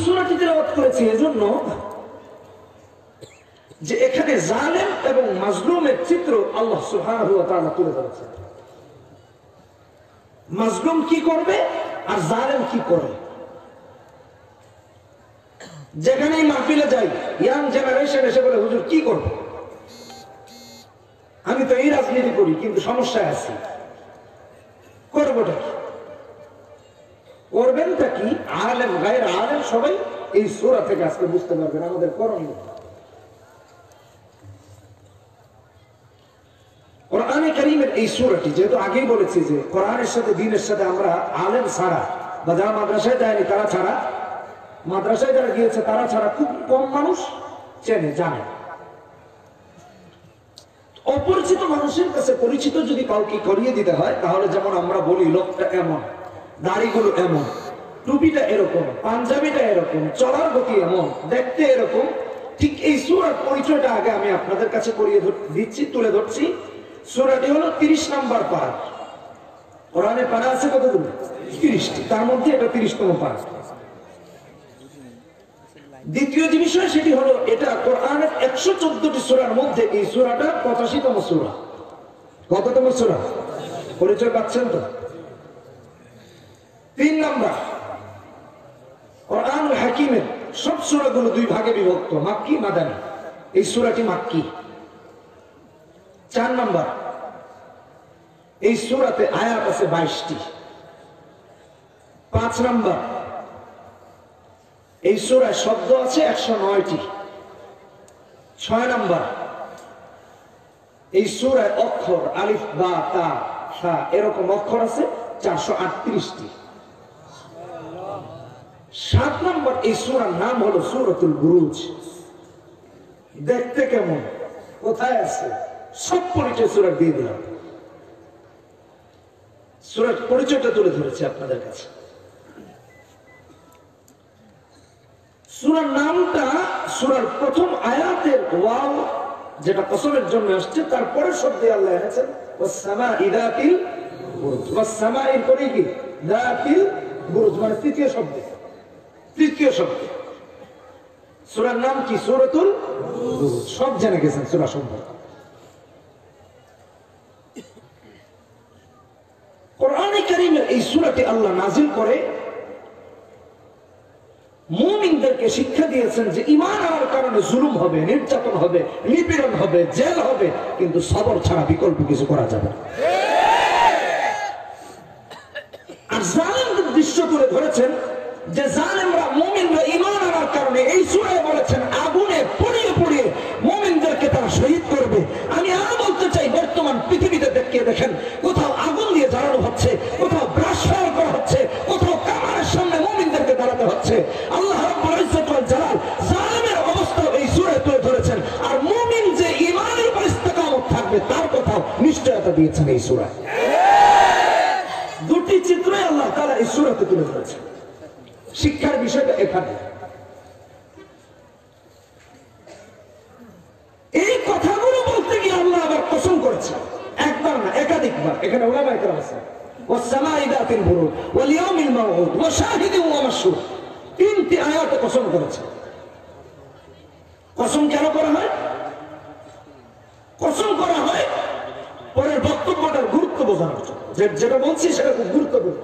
সূরাটি তেলাওয়াত করেছি এজন্য যে এখানে জালেম এবং মাজলুমের চিত্র আল্লাহ সুবহানাহু ওয়া তাআলা তুলে ধরেছেন। মাজলুম কি করবে আর জালেম কি করে। যেখানেই মাহফিলে যাই ইয়াং জেনারেশন এসে বলে হুজুর কি করব, আমি তো এই রাজনীতি করি কিন্তু সমস্যায় আছি, করবোটা কি? করবেনটা কি? আলেম গায়ের আলেম সবাই এই সূরা থেকে আজকে বুঝতে পারবেন আমাদের করণীয়। কোরআনে কারীমের এই সূরাটি যেহেতু আগেই বলেছি যে কোরআনের সাথে দ্বীনের সাথে আমরা আলেম ছাড়া বা যারা মাদ্রাসায় যায়নি তারা ছাড়া, মাদ্রাসায় যারা গিয়েছে তারা ছাড়া খুব কম মানুষ চেনে জানে। অপরিচিত মানুষের কাছে পরিচিত যদি কাউকে করিয়ে দিতে হয় তাহলে যেমন আমরা বলি লোকটা এমন, দাড়িগুলো এমন, টুপিটা এরকম, পাঞ্জাবিটা এরকম, চলার গতি এমন, দেখতে এরকম, ঠিক এই সূরার পরিচয়টা আগে আমি আপনাদের কাছে করিয়ে দিচ্ছি, তুলে ধরছি। সূরাটি হলো 30 নম্বর পারা। কোরআনে পারা আছে কতগুলো? 30টি, তার মধ্যে এটা 30তম পারা। দ্বিতীয় যে বিষয় সেটি হলো এটা কোরআনের 114টি সূরার মধ্যে এই সূরাটা 85তম সূরা। কততম সূরা? পরিচয় পাচ্ছেন তো? 3 নম্বর, কোরআনুল হাকিমের সব সূরাগুলো দুই ভাগে বিভক্ত, মাক্কি মাদানী। এই সূরাটি মাক্কি। 4 নম্বর, এই সূরাতে আয়াত আছে 22টি। 5 নম্বর, এই সূরায় শব্দ আছে 109টি। 6 নম্বর, এই সূরায় অক্ষর আলিফ বা তা সা এরকম অক্ষর আছে 438টি। 7 নম্বর, এই সূরার নাম হলো সূরাতুল বুরুজ। দেখতে কেমন, কোথায় আছে, সব পরিচয় সূরা দিয়ে দিলাম। সূরার পরিচয়টা তুলে ধরেছে আপনাদের কাছে। সূরার নামটা সূরার প্রথম আয়াতের ওয়াও যেটা কসমের জন্য আসছে, তারপরে শব্দে আল্লাহ এনেছেন ওয়াস-সামা'i যাতিল বুরুজ। ওয়াস-সামা'র পরে কি? যাতিল বুরুজ, মানে তৃতীয় শব্দ। তৃতীয় শব্দ। সূরার নাম কি? সূরাতুল বুরুজ। সব জেনে গেছেন সূরা সম্পর্কে। কোরআনে কারীমের এই সূরাটি আল্লাহ নাযিল করে মুমিনদেরকে শিক্ষা দিয়েছেন যে ঈমান আনার কারণে জুলুম হবে, নির্যাতন হবে, নিপীড়ন হবে, জেল হবে, কিন্তু সবর ছাড়া বিকল্প কিছু করা যাবে না। আর জালেমদের দৃশ্য তুলে ধরেছেন যে জালেমরা মুমিনরা ঈমান আনার কারণে এই সূরায় বলেছেন আগুনে পুড়িয়ে পুড়িয়ে মুমিনদেরকে তারা শহীদ করবে। আমি আরো বলতে চাই বর্তমান পৃথিবীতে দেখেন কোথাও আগুন দিয়ে জ্বালানো হচ্ছে, কোথাও ব্রাশ ফায়ার করা হচ্ছে, কোথাও কামানের সামনে মুমিনদেরকে দাঁড়াতে হচ্ছে। আল্লাহ রাব্বুল ইজ্জত ওয়াল জালাল জালেমের অবস্থা এই সূরায় তুলে ধরেছেন, আর মুমিন যে ঈমানের উপর ইস্তেকামত থাকবে তার কথাও নিশ্চয়তা দিয়েছেন এই সূরায়। দুটি চিত্রই আল্লাহ তাআলা এই সূরাতে তুলে ধরেছেন। শিক্ষার বিষয়টা এখানে। এই কথাগুলো বলতে গিয়ে আল্লাহ আবার কসম করেছেন, একবার না একাধিকবার। এখানে উলামায়ে কেরাম আছে ওয়াস-সামা'i যাতিল বুরুজ ওয়াল ইয়াউমিল মাউউদ ওয়া শাহিদিন ওয়া মাশহুদ, 3টি আয়াতে কসম করেছেন। কসম কেন করা হয়? কসম করা হয় পরের বক্তব্যটার গুরুত্ব বোঝানোর জন্য। যেটা বলছি সেটা খুব গুরুত্বপূর্ণ।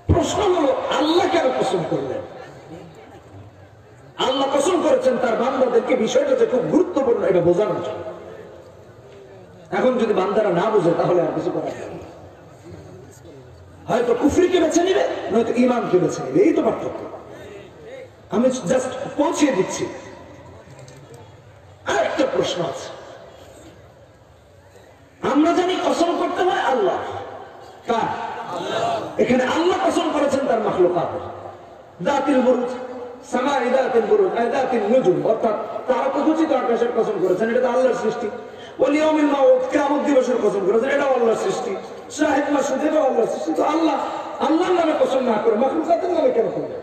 প্রশ্ন হলো আল্লাহ কেন কসম করলেন? আল্লাহ কসম করেছেন তার বান্দাদেরকে বিষয়টা যে খুব গুরুত্বপূর্ণ এটা বোঝানোর জন্য। এখন যদি বান্দারা না বোঝে তাহলে আর কিছু করা যাবে না। হয়তো কুফরিকে বেছে নিবে, নয়তো ঈমানকে বেছে নিবে, এই তো পার্থক্য। আমি জাস্ট পৌঁছিয়ে দিচ্ছি। আরেকটা প্রশ্ন আছে। আমরা জানি কসম করতে হয় আল্লাহ। কার? এখানে আল্লাহ কসম করেছেন তার মাখলুকাতের। যাতিল বুরুজ, সামা'i যাতিল বুরুজ, যাতিন নুজুম, অর্থাৎ তারকাখচিত আকাশের কসম করেছেন, এটা তো আল্লাহর সৃষ্টি। ওয়াল ইয়াউমিল মাউউদ, কিয়ামত দিবসের কসম করেছেন, এটাও আল্লাহর সৃষ্টি। শাহিদ মাশহুদ, এটাও আল্লাহর সৃষ্টি। তো আল্লাহ আল্লাহর নামে কসম না করে মাখলুকাতের নামে কেন করলেন?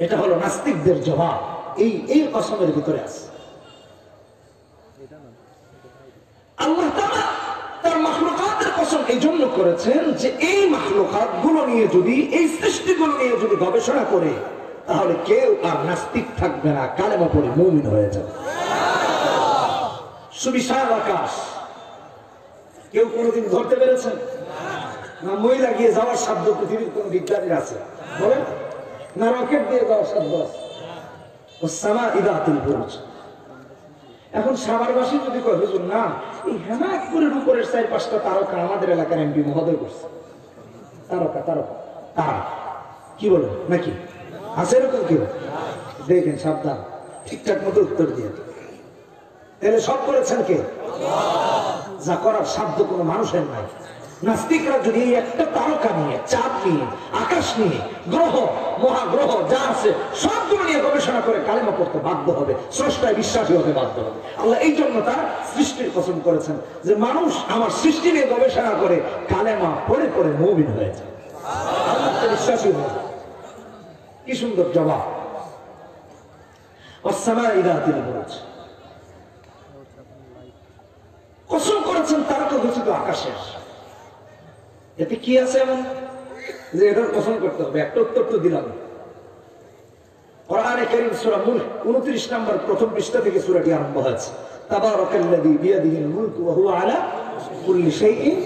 এটা হলো নাস্তিকদের জবাব। এই কসমের ভিতরে আছে। আল্লাহ তাআলা তার মাখলুকাতের কসম কসম এই জন্য করেছেন যে এই মাখলুকাত গুলো নিয়ে যদি, এই সৃষ্টিগুলো নিয়ে যদি গবেষণা করে, তাহলে কেউ আর নাস্তিক থাকবে না, কালেমা পড়ে মুমিন হয়ে যাবে। সুবিশাল আকাশ, কেউ কোনোদিন ধরতে পেরেছেন না? মই লাগিয়ে যাওয়ার সাধ্য পৃথিবীর কোন বিজ্ঞানীর আছে বলেন? না রকেট দিয়ে যাওয়ার সাধ্য আছে? এখন সাভারবাসী যদি কয় হুজুর না, এই হেমায়তপুরের উপরের 4-5টা তারকা আমাদের এলাকার এমপি মহোদয় করছে। তারকা তারকা তারা কি বলে নাকি আছে এরকম কেউ? দেখেন সাবধান, ঠিকঠাক মতো উত্তর দিয়ে। তাহলে সব করেছেন কে? যা করার সাধ্য কোনো মানুষের নাই। নাস্তিকরা যদি এই একটা তারকা নিয়ে, চাঁদ নিয়ে, আকাশ নিয়ে, গ্রহ মহাগ্রহ যা আছে সবগুলো নিয়ে গবেষণা করে কালেমা পড়তে বাধ্য হবে, স্রষ্টায় বিশ্বাসী হতে বাধ্য হবে। আল্লাহ এই জন্য তার সৃষ্টির কসম করেছেন যে মানুষ আমার সৃষ্টি নিয়ে গবেষণা করে কালেমা পড়ে পড়ে মুমিন হয়েছে, আল্লাহকে বিশ্বাসী হয়ে। কি সুন্দর জবাব। কসম করেছেন তারকা ঘোষিত আকাশের। এতে কি আছে এমন যে এটার কসম করতে হবে? একটা উত্তর তো দিলাম। কোরআনে কারীম সূরা মুলক 29 নম্বর প্রথম পৃষ্ঠা থেকে সূরাটি আরম্ভ হয়েছে। তাবারাকাল্লাযী বিয়াদিহিল মুলকু ওয়া হুয়া আলা কুল্লি শাইইন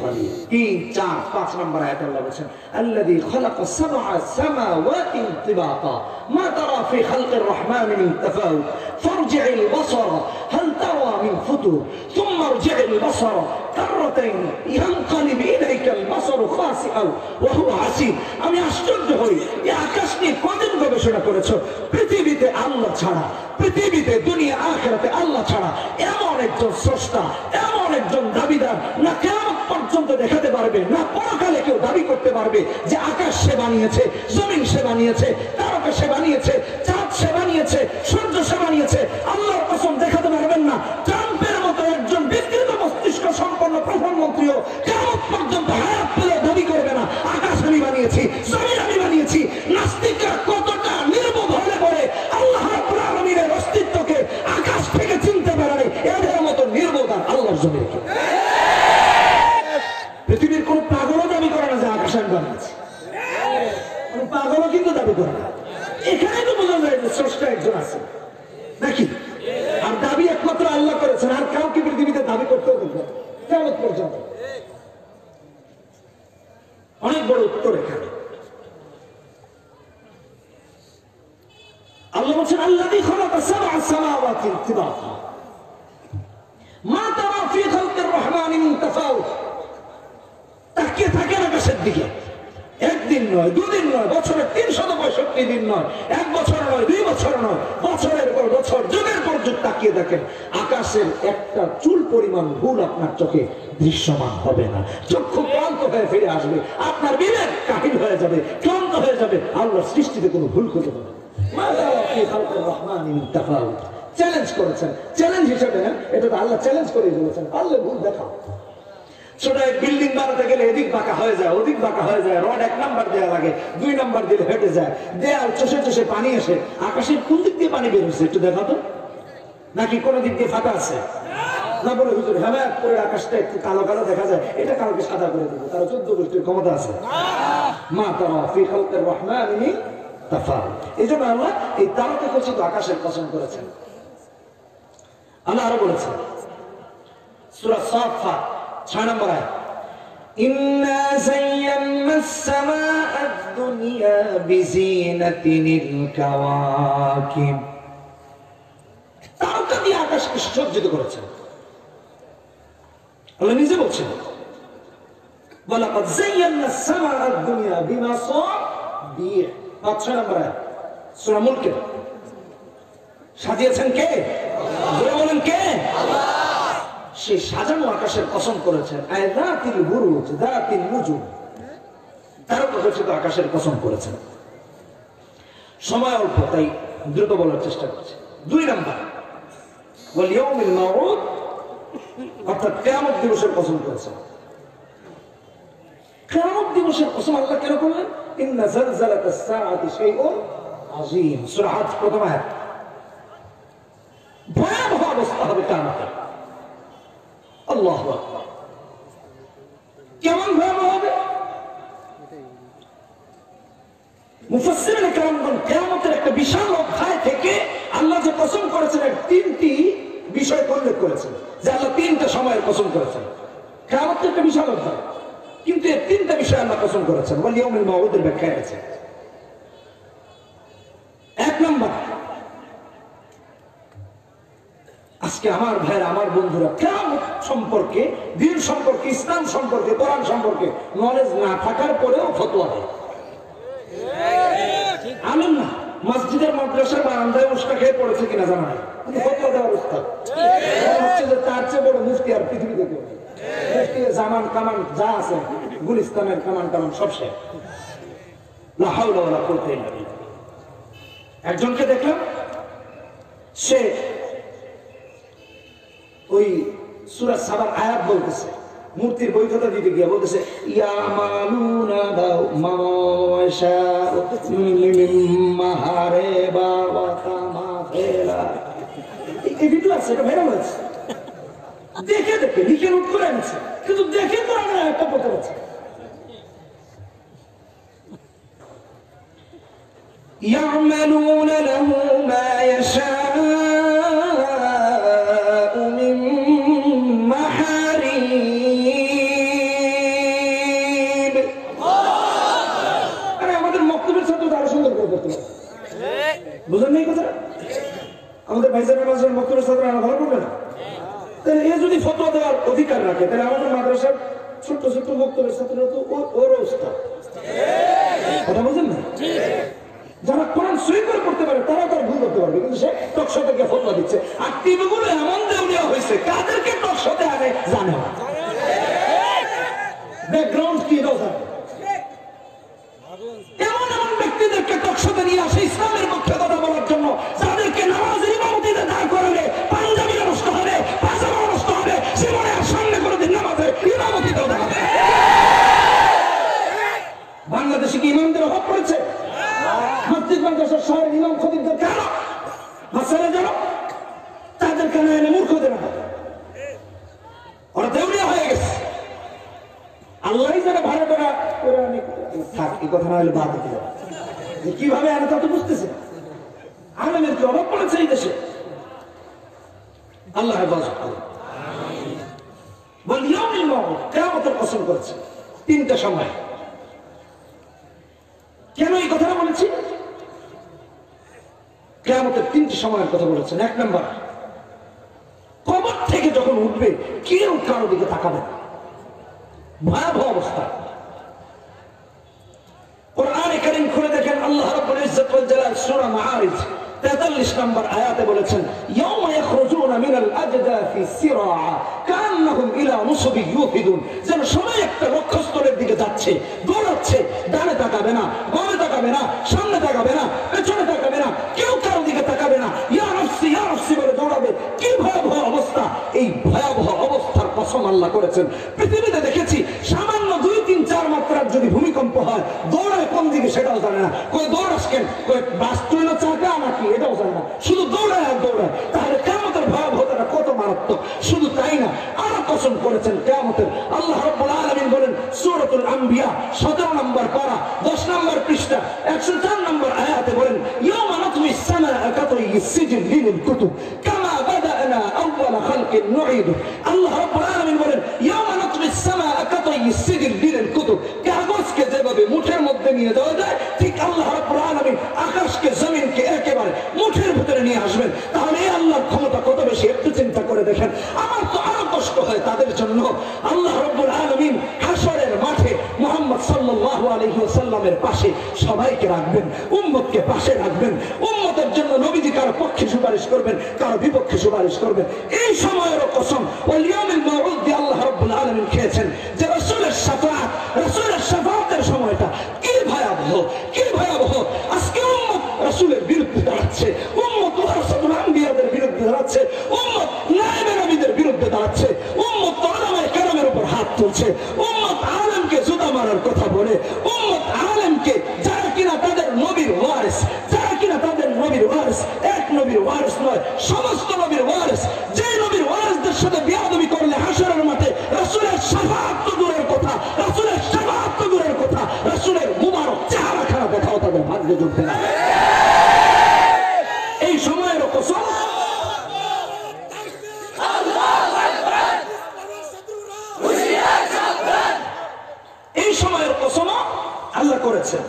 কাদির। 3, 4, 5 নম্বর আয়াতে আল্লাহ বলেন, আল্লাযী খালাকা সাবআ সামাওয়াতি তিবাকা মা তারা ফি খালকির রহমান মিন তাফাউত ফারজি'ল বাসারা হাল তারা মিন ফুতুর সুম্মা আরজি'ল বাসারা কাররাতাইন ইয়ানকালিব ইলাইকাল বাসারু খাসিআন ওয়া হুয়া হাসিব। আমি আশ্চর্য হই, এই আকাশ নিয়ে কতদিন গবেষণা করেছো? পৃথিবীতে আল্লাহ ছাড়া, পৃথিবীতে দুনিয়া আখিরাতে আল্লাহ ছাড়া এমন একজন স্রষ্টা, এমন একজন দাবিদার না কিয়ামত পর্যন্ত দেখাতে পারবে, না পরকালে কেউ দাবি করতে পারবে যে আকাশ সে বানিয়েছে, জমিন সে বানিয়েছে, তারকা সে বানিয়েছে, চাঁদ সে বানিয়েছে, সূর্য সে বানিয়েছে। আল্লাহর কসম দেখাতে পারবেন না। ট্রাম্পের মতো একজন বিকৃত মস্তিষ্ক সম্পন্ন প্রধানমন্ত্রীও কিয়ামত পর্যন্ত হায়াত পেলে দাবি করবে না আকাশ আমি বানিয়েছি, জমিন আমি বানিয়েছি। নাস্তিকরা কতটা নির্বোধ হলে পরে আল্লাহ রাব্বুল আলামিনের অস্তিত্বকে আকাশ থেকে চিনতে পারে নাই, এদের মতো নির্বোধ আর আল্লাহর জমিনে কেউ। পৃথিবীর কোন পাগলও দাবি করে না যে আকাশ আমি বানিয়েছি, কোন পাগলও কিন্তু দাবি করে না। এখানে তো বোঝা যায় যে স্রষ্টা একজন আছে নাকি? আর দাবি একমাত্র আল্লাহ করেছেন, আর কাউকে পৃথিবীতে দাবি করতেও দেবে কিয়ামত পর্যন্ত। অনেক বড় উত্তর এখানে। আল্লাহ বলেন, আল্লাযী খালাকা সাবআ সামাওয়াতি তিবাকা মা তারা ফি খালকির রহমানি মিন তাফাউত। তাকিয়ে থাকেন আকাশের দিকে, একদিন নয়, দুদিন নয়, বছরের 365 দিন নয়, 1 বছর নয়, 2 বছর নয়, বছরের পর বছর, যুগের পর যুগ তাকিয়ে দেখেন, আকাশের একটা চুল পরিমাণ ভুল আপনার চোখে দৃশ্যমান হবে না। চক্ষু ক্লান্ত হয়ে ফিরে আসবে, আপনার বিবেক কাহিল হয়ে যাবে, ক্লান্ত হয়ে যাবে। আল্লাহর সৃষ্টিতে কোনো ভুল খুঁজে পাবে না। চ্যালেঞ্জ করেছেন, চ্যালেঞ্জ হিসেবে এটা তো আল্লাহ চ্যালেঞ্জ করে বলেছেন, পারলে ভুল দেখাও। ছোট এক বিল্ডিং বানাতে গেলে এদিক বাঁকা হয়ে যায়, ওদিক বাঁকা হয়ে যায়, রড 1 নাম্বার দেওয়া লাগে, 2 নাম্বার দিলে হেঁটে যায়, দেয়াল চষে চষে পানি আসে। আকাশের কোন দিক দিয়ে পানি বের হচ্ছে একটু দেখা তো, নাকি কোন দিক দিয়ে ফাঁকা আছে? না বলে হুজুর হেমায়তপুরের আকাশটা একটু কালো কালো দেখা যায়, এটা কালকে সাদা করে দেবো, তারা 14 গোষ্ঠীর ক্ষমতা আছে। মা তারা ফি খালকির রহমানি মিন তাফাউত। এই জন্য আল্লাহ এই তারকা খচিত আকাশের কসম করেছেন। আল্লাহ আরো বলেছেন সূরা সাফফাত 6 নম্বর আয়াত, ইন্না যায়্যানাস সামাআদ দুনিয়া বিজিনাতিল কাওয়াকিব। তারকা দিয়ে আকাশকে সজ্জিত করেছেন। আল্লাহ নিজে বলছেন, ওয়ালাকাদ যায়্যানাস সামাআদ দুনিয়া বিমাসাবিহ। 6 নম্বর আয়াত সূরা মুলক। সাজিয়েছেন কে? জোরে বলেন কে? আল্লাহ। সেই সাজানো আকাশের কসম করেছেন, আয়াতিল বুরুজ যাতিন নুজুম। তারকা খচিত আকাশের কসম করেছেন। সময় অল্প, তাই দ্রুত বলার চেষ্টা করছি। 2 নম্বর, ওয়াল ইয়াউমিল মাউউদ, অর্থাৎ কিয়ামত দিবসের কসম করেছেন। কিয়ামত দিবসের কসম আল্লাহ কেন করলেন? ইন্না জালজালাতাস সাআতি শাইউন আযীম। সূরা হজ প্রথম আয়াত। ভয়াবহ অবস্থা হবে কিয়ামতের। আল্লাহু আকবার। কেমন ভয়াবহ হবে? মুফাসসিরিনে কেরামগণ কিয়ামতের একটা বিশাল অধ্যায় থেকে আল্লাহ যে কসম করেছেন এর তিনটি বিষয় উল্লেখ করেছেন, যে আল্লাহ তিনটা সময়ের কসম করেছেন। কিয়ামত একটা বিশাল অধ্যায়, কিন্তু এই তিনটা বিষয় আল্লাহ কসম করেছেন, ওয়াল ইয়াউমিল মাউউদের ব্যাখ্যা আছে। এক নম্বর, আজকে আমার ভাইরা, আমার বন্ধুরা, কিয়ামত সম্পর্কে, দ্বীন সম্পর্কে, ইসলাম সম্পর্কে, কোরআন সম্পর্কে নলেজ না থাকার পরেও ফতোয়া দেয়। আলেম না, মসজিদের মাদ্রাসার বারান্দায় উস্কা খেয়ে পড়েছে কিনা জানা নাই, কিন্তু ফতোয়া দেওয়ার উস্তাদ হচ্ছে যে তার চেয়ে বড় মুফতি আর পৃথিবীতে কেউ নেই। মুফতি জামান কামান যা আছে, গুলিস্তানের কামান টামান সব শেষ। লা হাওলা ওয়ালা কুওয়াতা ইল্লা বিল্লাহ। একজনকে দেখলাম, সে ওই সূরা সাবার আয়াত বলতেছে, মূর্তির বৈধতা দিতে গিয়ে বলতেছে ইয়ামালুনা দাও মাশা মাহারে বাবা তামাফেলা। এই ভিডিও আছে, এটা ভাইরাল হয়েছে। দেখে দেখে লিখে নোট করে আনছে, কিন্তু দেখে তো আমরা একটা পথে আছে। ইয়ামালুনা লাহু মা ইয়াশা বুঝলেন না এই কথা? আমাদের ভাইজানের মাঝে মক্তবের ছাত্র আনা ভালো করবে না? তাহলে এ যদি ফতোয়া দেওয়ার অধিকার রাখে, তাহলে আমাদের মাদ্রাসার ছোট্ট ছোট্ট মক্তবের ছাত্ররা তো ওর অবস্থা। কথা বুঝলেন না? যারা কোরআন সহি করে পড়তে পারে তারা তার ভুল করতে পারবে, কিন্তু সে টকশো থেকে ফতোয়া দিচ্ছে। আর টিভিগুলো এমন দেউলিয়া হয়েছে, কাদেরকে টকশোতে আনে জানে না, ব্যাকগ্রাউন্ড কি জানে। এমন এমন ব্যক্তিদেরকে টকশোতে নিয়ে আসে ইসলামের পক্ষে কথা বলার জন্য, যাদেরকে নামাজের ইমামতিতে দাঁড় করালে পাঞ্জাবি নষ্ট হবে, পাজামা নষ্ট হবে, জীবনে আর সামনে কোনোদিন নামাজের ইমামতিতেও দাঁড়াবে। বাংলাদেশে কি ইমামদের অভাব পড়েছে? মসজিদ মাদ্রাসার শহরের ইমাম খতিবদের কেন মাসালা জানো? তাদের কেন এনে মূর্খদের না, ওরা দেউলিয়া হয়ে গেছে। আল্লাহ যারা ভাড়া টাকা করে আনে থাক, এই কথা না হলে বাদ দিতে যাবে। কিভাবে আনে তা তো বুঝতেছে। আলেমের কি অভাব পড়েছে এই দেশে? আল্লাহ হেফাজত করুন। বল ইয়াউমিল মাউউদ, কিয়ামতের কসম করেছে তিনটা সময়। কেন এই কথাটা বলেছি? কিয়ামতের তিনটি সময়ের কথা বলেছেন। এক নম্বর, কবর থেকে যখন উঠবে কেউ কারো দিকে তাকাবে না, ভয়াবহ অবস্থা। কোরআনে কারীম খুলে দেখেন, আল্লাহ রাব্বুল ইজ্জত ওয়াল জালাল সূরা মাআরিজ 43 নম্বর আয়াতে বলেছেন ইয়াউমা ইয়াখরুজুনা মিনাল আজদাফি সিরাআ কান্নাহুম ইলা নুসবিন ইউফিদুন। যেন সবাই একটা লক্ষ্যস্থলের দিকে যাচ্ছে, দৌড়াচ্ছে, ডানে তাকাবে না, বামে তাকাবে না, সামনে তাকাবে না, পেছনে তাকাবে না, কেউ কারো দিকে তাকাবে না, ইয়া নাফসি বলে দৌড়াবে। কি ভয়াবহ অবস্থা! এই ভয়াবহ অবস্থার কসম আল্লাহ করেছেন। পৃথিবীতে দেখেছি সামান্য 2-3-4 মাত্রার যদি ভূমিকম্প হয়, দৌড়ায় কোন দিকে সেটাও জানে না। কই দৌড়াস কেন? কই বাস্তু না চাকা নাকি এটাও জানে না, শুধু দৌড়ায় আর দৌড়ায়। তাহলে কিয়ামতের ভয়াবহতাটা কত মারাত্মক! শুধু তাই না, আরো কসম করেছেন কিয়ামতের। আল্লাহ রাব্বুল আলামিন বলেন সূরাতুল আম্বিয়া 17 নম্বর পারা 10 নম্বর পৃষ্ঠা 104 নম্বর আয়াতে বলেন ইয়াউমা নাতমিস সামাআ কাতাইয়িস সিজিল লিল কুতুব কামা বাদানা আউওয়ালা খালকিন নুঈদু। আল্লাহ রাব্বুল আলামিন বলেন ইয়াউমা নাতমিস সামাআ কাতাইয়িস সিজিল লিল কুতুব। কাগজকে যেভাবে মুঠের মধ্যে নিয়ে দেওয়া যায়, ঠিক আল্লাহ রাব্বুল আলামিন আকাশকে জমিনকে একেবারে মুঠের ভিতরে নিয়ে আসবেন। তাহলে এই আল্লাহর ক্ষমতা কত বেশি, একটু চিন্তা করে দেখেন। আমার তো আরো কষ্ট হয় তাদের জন্য। আল্লাহ রাব্বুল আলামিন হাশরের মাঠে মুহাম্মদ সাল্লাল্লাহু আলাইহি ওয়াসাল্লামের পাশে সবাইকে রাখবেন, উম্মতকে পাশে রাখবেন। উম্মতের জন্য নবীজি কারো পক্ষে সুপারিশ করবেন, কারো বিপক্ষে সুপারিশ করবেন। এই সময়েরও কসম ওয়াল ইয়াউমিল মাউউদ দিয়ে আল্লাহ রাব্বুল আলামিন খেয়েছেন যে রাসূলের শাফাআতের সময়টা কি ভয়াবহ, কি ভয়াবহ! আজকে উম্মত রাসূলের বিরুদ্ধে দাঁড়াচ্ছে, উম্মত ওয়ারাসাতুল আম্বিয়াদের বিরুদ্ধে দাঁড়াচ্ছে, উম্মত নায়েবে নবীদের বিরুদ্ধে দাঁড়াচ্ছে, উম্মত উলামায়ে কেরামের উপর হাত তুলছে, উম্মত আলেমকে জুতা মারার কথা বলে, উম্মত আলেমকে যারা কিনা তাদের নবীর ওয়ারিস, যারা কিনা তাদের নবীর ওয়ারিস, এক নবীর ওয়ারিস নয়, সমস্ত নবীর ওয়ারিস, যে নবীর ওয়ারিসদের সাথে বেয়াদবি করলে হাশরের মাঠে রাসূলের শাফাআত তো দূরের কথা, মধ্যে ঢুকবে না। এই সময়ের কসম আল্লাহ করেছেন।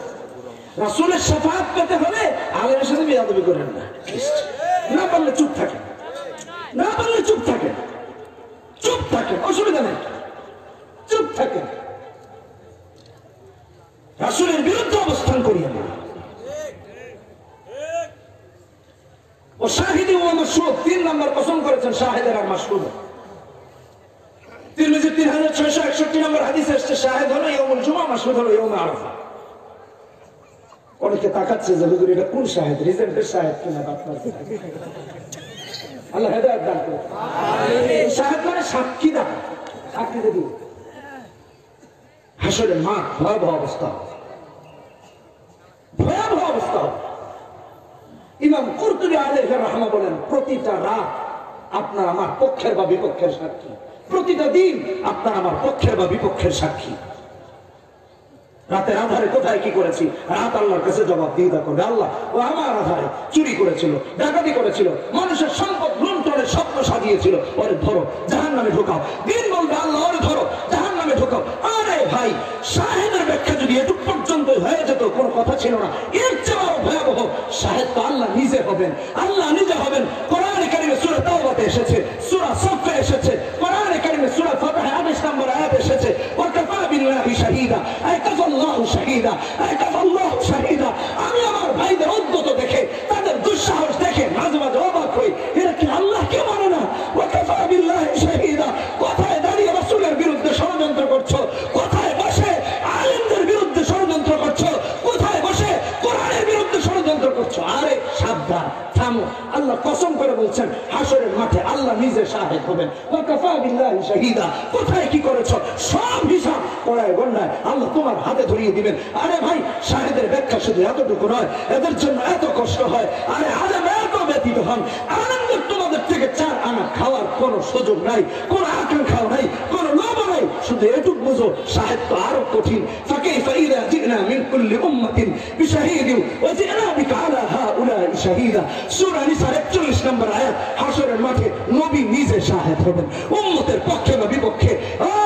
রাসূলের শাফাআত পেতে হলে আলেমের সাথে বেয়াদবি করেন না, না পারলে চুপ থাকেন, না পারলে চুপ থাকেন, চুপ থাকেন, অসুবিধা নেই, চুপ থাকেন। রাসূলের বিরুদ্ধে অবস্থান করিয়েন না। ও শাহিদি ও মাশহুদ 3 নম্বর কসম করেছেন, শাহিদের আর মাশহুদ। তিরমিজি 3661 নম্বর হাদিসে এসেছে শাহিদ হলো ইয়াউমুল জুমআ, মাশহুদ হলো ইয়াউমে আরাফা। অনেকে তাকাচ্ছে যে হুজুর এটা কোন শাহিদ, রিজেন্টের শাহিদ কিনা আপনার? আল্লাহ হেদায়েত দান করুন। আমিন। শাহিদ মানে সাক্ষী দান, সাক্ষী দেবি। হাসরের মাঠ ভয়াবহ অবস্থা, ভয়াবহ অবস্থা। ইমাম কুরতুবী আলাইহি রাহমাহ বলেন, প্রতিটা রাত আপনার আমার পক্ষের বা বিপক্ষের সাক্ষী, প্রতিটা দিন আপনার আমার পক্ষের বা বিপক্ষের সাক্ষী। রাতের আধারে কোথায় কি করেছি, রাত আল্লাহর কাছে জবাব দিয়ে করবে। আল্লাহ, ও আমার আধারে চুরি করেছিল, ডাকাতি করেছিল, মানুষের সম্পদ লুণ্ঠনের স্বপ্ন সাজিয়েছিল, ওরে ধরো জাহান্নামে ঢোকাও। দিন বলবে আল্লাহ, ওরে ধরো জাহান্নামে ঢোকাও। আরে ভাই, শাহেদের ব্যাখ্যা যদি এটুক পর্যন্ত হয়ে যেত, কোনো কথা ছিল না। এর চেয়ে আরো ভয়াবহ শাহেদ তো আল্লাহ নিজে হবেন, আল্লাহ নিজে হবেন। কোরআনে কারিমে সূরা তাওবাতে এসেছে, সূরা সাফে এসেছে, কোরআনে কারিমে সূরা ফাতিহা 28 নম্বর আয়াত এসেছে, ওয়া কাফা বিল্লাহি শাহীদা, আয় কাফা আল্লাহু শাহীদা, আয় কাফা আল্লাহু শাহীদা। আমি আমার ভাইদের উদ্যত দেখে, তাদের দুঃসাহস দেখে মাঝে মাঝে অবাক হই, এরা কি আল্লাহকে মানে না? ওয়া কাফা বিল্লাহি শাহীদা। কোথায় দাঁড়িয়ে রাসূলের বিরুদ্ধে ষড়যন্ত্র করছো, কোথায় বসে আলেমদের বিরুদ্ধে ষড়যন্ত্র করছো, কোথায় বসে কোরআনের বিরুদ্ধে ষড়যন্ত্র করছো। আরে সাবধান, থামো। আল্লাহ কসম করে বলছেন, হাসরের মাঠে আল্লাহ নিজে শাহিদ হবেন। ওয়া কাফা বিল্লাহি শাহীদা। কোথায় কি করেছো সব হিসাব করায় গণনায় আল্লাহ তোমার হাতে ধরিয়ে দিবেন। আরে ভাই, শাহিদের ব্যাখ্যা শুধু এতটুকু নয়, এদের জন্য এত কষ্ট হয়। আরে আলেম এত ব্যতীত হন, আলেমদের তোমাদের থেকে 4 আনা খাওয়ার কোনো সুযোগ নাই, কোনো আকাঙ্ক্ষাও নাই, কোনো লোভ নাই। শুধু এটুক বুঝো, শাহিদ তো আরো কঠিন। ফাকাইফা ইযা জিনা মিন কুল্লি উম্মাতিন বিশাহীদিন ওয়া জিনা বিকা আলা হাউলাই শাহীদা। সূরা নিসার 41 নম্বর আয়াত। হাসরের মাঠে নবী নিজে শাহিদ হবেন, উম্মতের পক্ষে বা বিপক্ষে।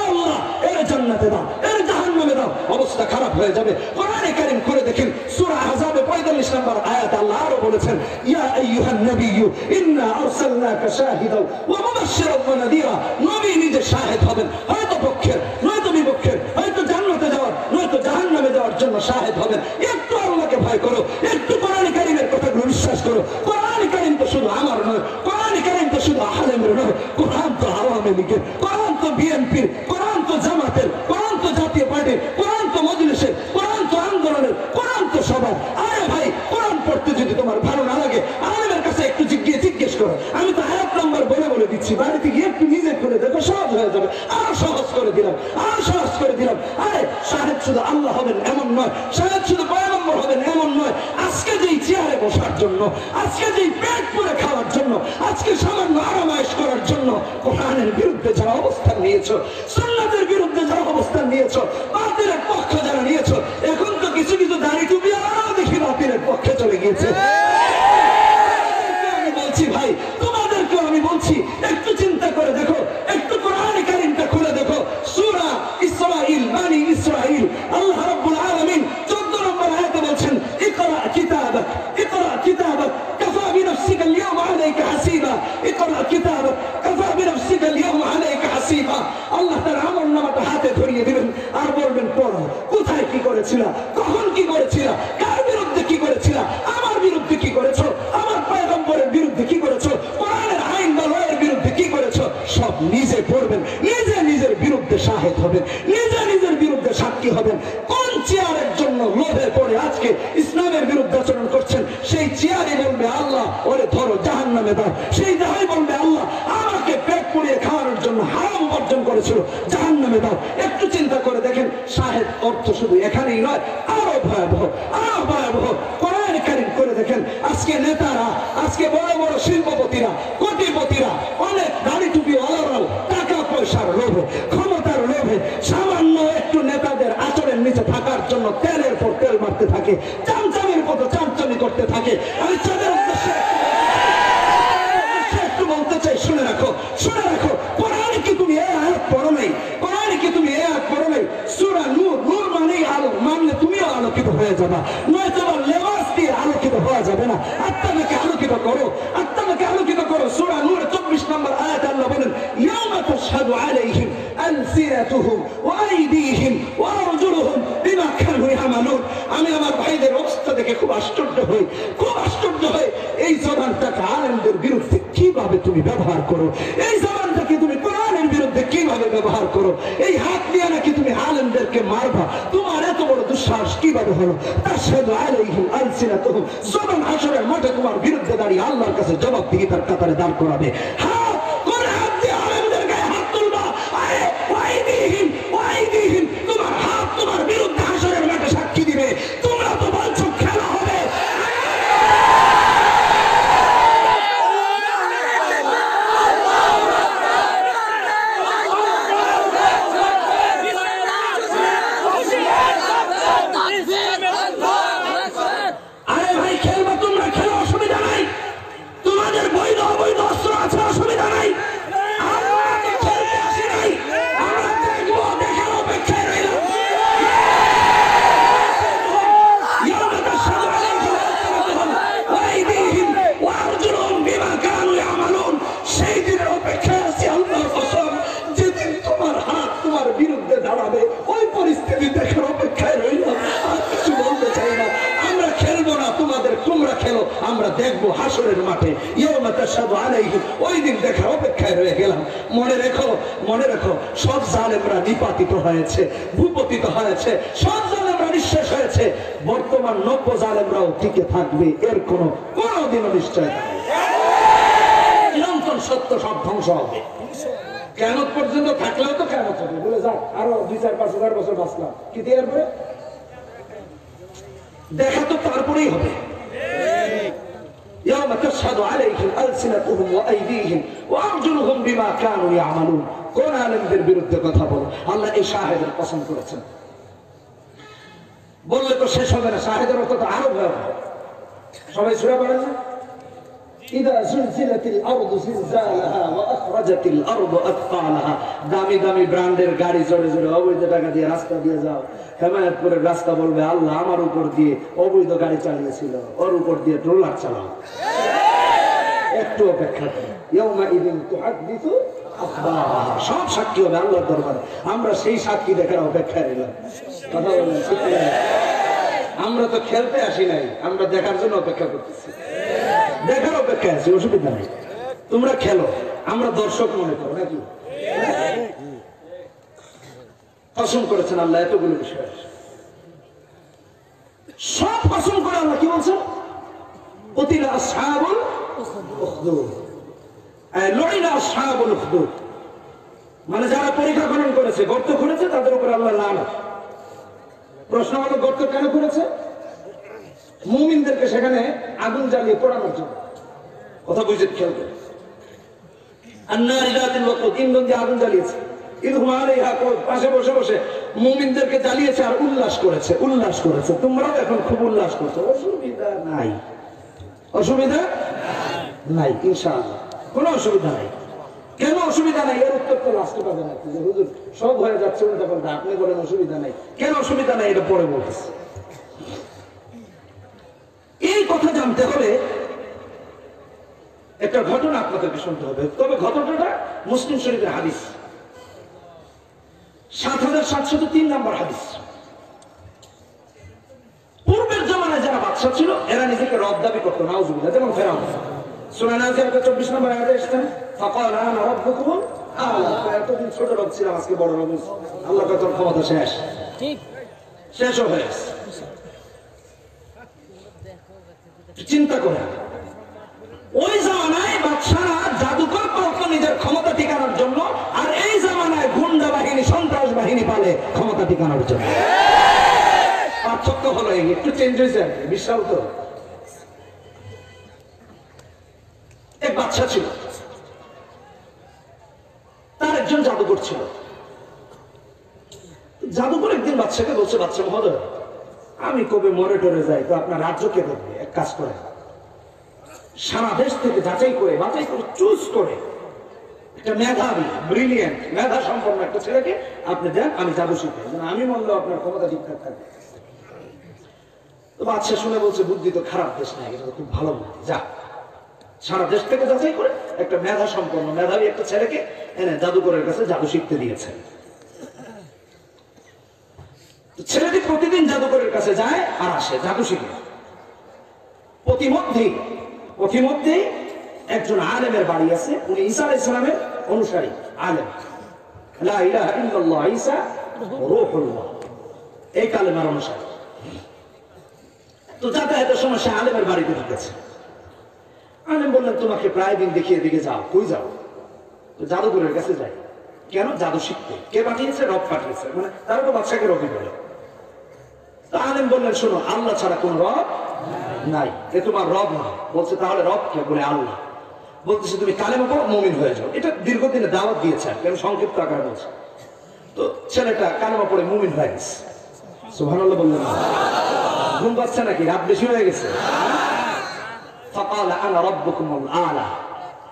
আল্লাহ, এর জান্নাতে দাও, এর জাহান্নামে দাও। অবস্থা খারাপ হয়ে যাবে। কোরআনে কারীম করে দেখেন, সূরা আহজাবে 45 নম্বর আয়াত আল্লাহ আরো বলেছেন, ইয়া আইয়ুহান নাবিয়্যু ইন্না আরসালনাকা শাহিদাও ওয়া মুবাশশিরাও ওয়া নাযীরা। নবী নিজে শাহিদ হবেন, হয়তো পক্ষের নয়তো বিপক্ষের, হয়তো জান্নাতে যাওয়ার নয়তো জাহান্নামে যাওয়ার জন্য শাহিদ হবেন। একটু আল্লাহকে ভয় করো, একটু কোরআনে কারীমের কথাগুলো বিশ্বাস করো। কোরআনে কারীম তো শুধু আমার নয়, কোরআনে কারীম তো শুধু আলেমের নয়, কোরআন তো আওয়ামী লীগের, কোরআন তো বিএনপির, কোরআন তো জামাতের, কোরআন তো জাতীয় পার্টির, কোরআন তো মজলিসের, কোরআন তো আন্দোলনের, কোরআন তো সবার। আরে ভাই, কোরআন পড়তে যদি তোমার ভালো না লাগে, আলেমের কাছে একটু জিজ্ঞেস করো। আমি তো আয়াত নাম্বার বলে দিচ্ছি, বাড়িতে গিয়ে একটু নিজে করে দেখো, সহজ হয়ে যাবে। আরো সহজ করে দিলাম, আরো সহজ করে দিলাম। আরে শাহেদ শুধু আল্লাহ হবেন এমন নয়, শাহেদ শুধু পয়গম্বর হবেন এমন নয়। আজকে যেই চেয়ারে বসার জন্য, আজকে যেই পেট পুরে খাওয়ার জন্য, আজকে সামান্য আরামায়েশ করার জন্য কোরআনের বিরুদ্ধে যারা অবস্থান নিয়েছো, সুন্নাতের বিরুদ্ধে যারা অবস্থান নিয়েছো, বাতিলের পক্ষ যারা নিয়েছো, এখন তো কিছু কিছু দাড়ি টুপি আরো দেখি বাতিলের পক্ষে চলে গিয়েছে। আমি বলছি ভাই, তোমাদেরকেও আমি বলছি, একটু চিন্তা করে দেখো, একটু কোরআনে কারীমটা খুলে দেখো। সূরা ইসরাঈল, বানি ইসরাঈল, আল্লাহ রাব্বুল আলামিন 14 নম্বর আয়াতে বলছেন, ইকরা কিতাবাক, ইকরা কিতাবাক কাফা বিনফসিকা আল-ইয়াওমা আলাইকা হাসিবা, ইকরা কিতাবাক কাফা বিনফসিকা আল-ইয়াওমা আলাইকা হাসিবা। আল্লাহ তার আমলনামাটা হাতে ধরিয়ে দিবেন আর বলবেন, পড়ো, কোথায় কি করেছিলা, কখন কি করেছিলা, কার বিরুদ্ধে কি করেছিলা, আমার বিরুদ্ধে কি করেছো, আমার পয়গম্বরের বিরুদ্ধে কি করেছো, কোরআনের আইন বা লয়ের বিরুদ্ধে কি করেছো, সব নিজে পড়বেন, নিজে নিজের বিরুদ্ধে শাহিদ হবেন, নিজে নিজের বিরুদ্ধে সাক্ষী হবেন। কোন চেয়ারের জন্য লোভে পড়ে আজকে ইসলামের বিরুদ্ধে আচরণ করছেন, সেই চেয়ারই বলবে আল্লাহ, ওরে ধরো জাহান্নামে দাও। সেই দেহাই বলবে আল্লাহ, আমাকে পেট পুড়িয়ে খাওয়ানোর জন্য হারাম বর্জন করেছিল, জাহান্নামে দাও। একটু চিন্তা করে দেখেন, শাহেদ অর্থ শুধু এখানেই নয়, আরো ভয়াবহ, আরো ভয়াবহ। কোরআনে কারীম করে দেখেন, আজকে নেতারা, আজকে বড় বড় শিল্পপতিরা, কোটিপতিরা, অনেক দাড়ি টুপি ওয়ালারাও টাকা পয়সার লোভে, ক্ষমতার লোভে, সামান্য একটু নেতাদের আচরের নিচে থাকার জন্য তেলের পর তেল মারতে থাকে, চামচামির মতো করতে থাকে। আমি তাদের উদ্দেশ্যে একটু বলতে চাই, শুনে রাখো, শুনে রাখো। কোরআনে কি তুমি এই আয়াত পড়ো নাই? কোরআনে কি তুমি এই আয়াত পড়ো নাই? সূরা নূর, নূর মানেই আলো, মানলে তুমিও আলোকিত হয়ে যাবা, নয় তোমার লেবাস দিয়ে আলোকিত হওয়া যাবে না। আত্মাকে আলোকিত করো, আত্মাকে আলোকিত করো। সূরা নূর 24 নম্বর আয়াত আল্লাহ বলেন, ইয়াউমা তাশহাদু আলাইহিম আলসিনাতুহুম ওয়া আইদিহিম ওয়া আরজুলুহুম বিমা কানু ইয়ামালুন। আমি আমার ভাইদের অবস্থা দেখে খুব আশ্চর্য হই, খুব আশ্চর্য হই। এই জবানটাকে আলেমদের বিরুদ্ধে কিভাবে তুমি ব্যবহার করো, এই জবানটাকে তুমি কোরআনের বিরুদ্ধে কিভাবে ব্যবহার করো। এই হাত দিয়ে নাকি তুমি আলেমদেরকে মারবা, তোমার এত বড় দুঃসাহস কিভাবে হলো? তাশহাদু আলাইহিম আলসিনাতুহুম, জবান হাসরের মাঠে তোমার বিরুদ্ধে দাঁড়িয়ে আল্লাহর কাছে জবাবদিহিতার কাতারে দাঁড় করাবে। হাত কোন হাত দিয়ে আলেমদের গায়ে হাত তুলবা? আরে ওয়াইদিহিম ওয়াইদিহিম, তোমার হাত তোমার বিরুদ্ধে হাসরের মাঠে সাক্ষী দিবে। তোমরা তো বলছো খেলা হবে, আমরা দেখবো হাসরের মাঠে। ইয়াউমা তাশহাদু আলাইহিম, ওই দিন দেখার অপেক্ষায় রয়ে গেলাম। মনে রেখো, মনে রেখো, সব জালেমরা নিপাতিত হয়েছে, ভূপতিত হয়েছে, সব জালেমরা নিঃশেষ হয়েছে। বর্তমান নব্য জালেমরাও টিকে থাকবে, এর কোনদিনও নিশ্চয় নেই। চিরন্তন সত্য সব ধ্বংস হবে। কিয়ামত পর্যন্ত থাকলেও তো কিয়ামত হবে, বলে যাক আরো 2-4-5 বছর বাঁচলাম, কি দিয়ে এরপরে দেখা তো তারপরেই হবে। يوم تشهد عليهم ألسنتهم وأيديهم وأرجلهم بما كانوا يعملون। কোন আলেমদের বিরুদ্ধে কথা বলো? আল্লাহ এই শাহেদের পছন্দ করেছেন। বললে তো শেষ হবে না, শাহেদের অর্থ তো আরো ভয়াবহ। সবাই সূরা পড়েন না? إذا زلزلت الأرض زلزالها وأخرجت الأرض أثقالها। দামি দামি ব্র্যান্ডের গাড়ি জোরে জোরে অবৈধ টাকা দিয়ে রাস্তা দিয়ে যাও, হেমায়তপুরের রাস্তা বলবে আল্লাহ আমার উপর দিয়ে অবৈধ গাড়ি চালিয়েছিল, ওর উপর দিয়ে ট্রলার চালাও। একটু অপেক্ষা করো, ইয়াউমাইযিন তুহাদ্দিসু আখবারাহা, সব সাক্ষী হবে আল্লাহর দরবারে। আমরা সেই সাক্ষী দেখার অপেক্ষায় রইলাম। কথা বলেন ঠিক না? আমরা তো খেলতে আসি নাই, আমরা দেখার জন্য অপেক্ষা করতেছি, দেখার অপেক্ষায় আছি, অসুবিধা নেই। তোমরা খেলো, আমরা দর্শক মনে করো নাকি? কসম করেছেন আল্লাহ এতগুলো বিষয়, সব কসম করে আল্লাহ কি বলছেন? কুতিলা আসহাবুল উখদুদ, লুইনা আসহাবুল উখদুদ, মানে যারা পরীক্ষা খনন করেছে, গর্ত খুঁড়েছে, তাদের উপর আল্লাহ লানত। প্রশ্ন হলো গর্ত কেন করেছে? মুমিনদেরকে সেখানে আগুন জ্বালিয়ে পোড়ানোর জন্য। কথা বুঝে খেয়াল করে, ইন্ধন দিয়ে আগুন জ্বালিয়েছে, পাশে বসে বসে মুমিনদেরকে জ্বালিয়েছে আর উল্লাস করেছে, উল্লাস করেছে। তোমরাও এখন খুব উল্লাস করছো, অসুবিধা নাই, অসুবিধা নাই, ইনশাআল্লাহ কোনো অসুবিধা নাই। কেন অসুবিধা নাই? এর উত্তর তো লাস্টে পাবেন আপনি, যে হুজুর সব হয়ে যাচ্ছে উল্টা পাল্টা, আপনি বলেন অসুবিধা নাই। কেন অসুবিধা নাই এটা পরে বলতেছে। এই কথা জানতে হলে একটা ঘটনা আপনাদেরকে শুনতে হবে, তবে ঘটনাটা মুসলিম শরীফের হাদিস, ৭৭০৩ নম্বর হাদিস। পূর্বের জমানায় যারা বাদশা ছিল এরা নিজেকে রব দাবি করতো, নাউজুবিল্লাহ, যেমন ফেরাউন। সূরা নাজিয়াত ২৪ নম্বর আয়াতে এসেছেন, ফাকাল আনা রাব্বুকুম আ'লা। এতদিন ছোট রব ছিলাম, আজকে বড় রব। আল্লাহ কত ক্ষমতা শেষ, ঠিক শেষ হয়ে গেছে। চিন্তা করে ওই জামানায় বাদশারা জাদুকর পালতো নিজের ক্ষমতা টিকানোর জন্য, আর এই জামানায় গুন্ডা বাহিনী, সন্ত্রাস বাহিনী পালে ক্ষমতা টিকানোর জন্য। পার্থক্য হলো একটু চেঞ্জ হয়েছে, বিশাল। তো এক বাদশা ছিল, তার একজন জাদুকর ছিল। জাদুকর একদিন বাদশাকে বলছে, বাদশা মহোদয় আমি কবে মরে টরে যাই তো আপনার রাজ্যকে দেখবে। এক কাজ করে সারা দেশ থেকে যাচাই করে বাছাই করে চুজ করে একটা মেধাবী ব্রিলিয়েন্ট মেধা সম্পন্ন একটা ছেলেকে আপনি দেন, আমি জাদু শিখে, আমি বললেও আপনার ক্ষমতা ঠিকঠাক থাকবে। তো বাদশা শুনে বলছে বুদ্ধি তো খারাপ দেশ নাই, এটা তো খুব ভালো বুদ্ধি, যা সারা দেশ থেকে যাচাই করে একটা মেধা সম্পন্ন মেধাবী একটা ছেলেকে এনে জাদুকরের কাছে জাদু শিখতে দিয়েছেন। ছেলেটি প্রতিদিন জাদুকরের কাছে যায় আর আসে জাদু শিখে। প্রতিমধ্যে একজন আলেমের বাড়ি আছে, উনি ঈসা আলাইহিস সালামের অনুসারী আলেম, লা ইলাহা ইল্লাল্লাহ ঈসা রূহুল্লাহ, এই কালেমার অনুসারী। তো যাতায়াতের সময় সে আলেমের বাড়িতে ঢুকেছে। আলেম বললেন তোমাকে প্রায় দিন দেখিয়ে দিকে যাও, কই যাও? তো জাদুকরের কাছে যাই। কেন? জাদু শিখতে। কে পাঠিয়েছে? রব পাঠিয়েছে, মানে তারা তো বাদশাকে রবি বলে। তো আলেম বললেন শোনো, আল্লাহ ছাড়া কোন রব নাই, এ তোমার রব না। বলছে তাহলে রব কে? বলে আল্লাহ। বলতেছে তুমি কালেমা পড়ো, মুমিন হয়ে যাও। এটা দীর্ঘদিনে দাওয়াত দিয়েছেন, কেন সংক্ষিপ্ত আকারে বলছে। তো ছেলেটা কালেমা পড়ে মুমিন হয়ে গেছে। সুবহানাল্লাহ বললেন না? ঘুম পাচ্ছে নাকি? রাত বেশি হয়ে গেছে? ফাকালা আনা রাব্বুকুমুল আলা,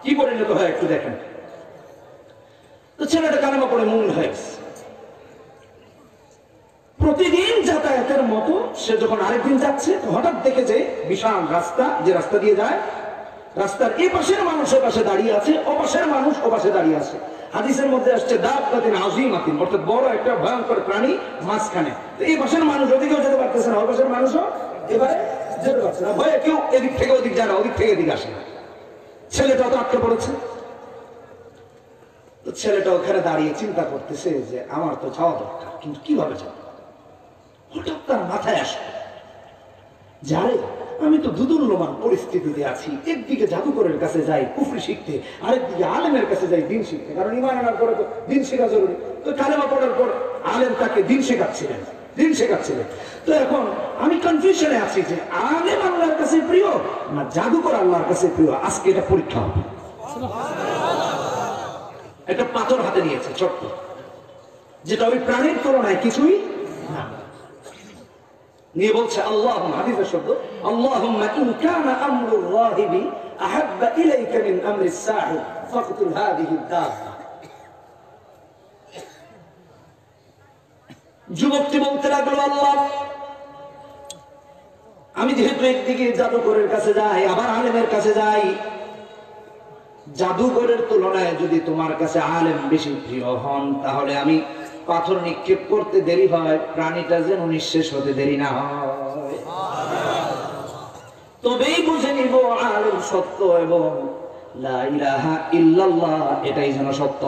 কি পরিণত হয় একটু দেখেন। তো ছেলেটা কালেমা পড়ে মুমিন হয়ে গেছে। প্রতিদিন যাতায়াতের মতো সে যখন আরেকদিন যাচ্ছে, হঠাৎ দেখে যে বিশাল রাস্তা, যে রাস্তা দিয়ে যায়, রাস্তার এই পাশের মানুষ ও পাশে দাঁড়িয়ে আছে, ও পাশের মানুষ ও পাশে দাঁড়িয়ে আছে। হাদিসের মধ্যে আসছে দাব্বাতিন আযীমাতিন, অর্থাৎ বড় একটা ভয়ঙ্কর প্রাণী মাঝখানে। তো এই পাশের মানুষ ওদিকেও যেতে পারতেছে না, ওই পাশের মানুষও এবারে যেতে পারছে না, ভয়ে কেউ এদিক থেকে ওদিক যায় না, ওদিক থেকে এদিকে আসে না। ছেলেটাও তো আটকে পড়েছে। তো ছেলেটা ওখানে দাঁড়িয়ে চিন্তা করতেছে যে আমার তো যাওয়া দরকার, কিন্তু কিভাবে যাব? হঠাৎ তার মাথায় আসে, যারে আমি তো দুদুল্যমান পরিস্থিতিতে আছি, একদিকে জাদুকরের কাছে যাই কুফরি শিখতে, আরেকদিকে আলেমের কাছে যাই দিন শিখতে, কারণ ঈমান আনার পরে তো দিন শেখা জরুরি। তো কালেমা পড়ার পর আলেম তাকে দিন শেখাচ্ছিলেন। তো এখন আমি কনফিউশনে আছি যে আলেম আল্লাহর কাছে প্রিয় না জাদুকর আল্লাহর কাছে প্রিয়। আজকে এটা পরীক্ষা হবে। একটা পাথর হাতে নিয়েছে ছোট্ট, যেটা ওই প্রাণীর তুলনায় কিছুই না, নিয়ে বলছে আল্লাহ, হাদিসের শব্দ, আল্লাহুম্মা ইন কানা আমরুর রাহিবি আহাব্বা ইলাইকা মিন আমরিস সাহিব ফাকতুল হাদিহি দাব্বা। যুবকটি বলতে লাগলো, আল্লাহ, আমি যেহেতু একদিকে জাদুকরের কাছে যাই আবার আলেমের কাছে যাই, জাদুকরের তুলনায় যদি তোমার কাছে আলেম বেশি প্রিয় হন, তাহলে আমি পাথর নিক্ষেপ করতে দেরি হয়, প্রাণীটা যেন নিঃশেষ হতে দেরি না হয়, তবেই বুঝে নিব আলেম সত্য এবং লা ইলাহা ইল্লাল্লাহ এটাই যেন সত্য।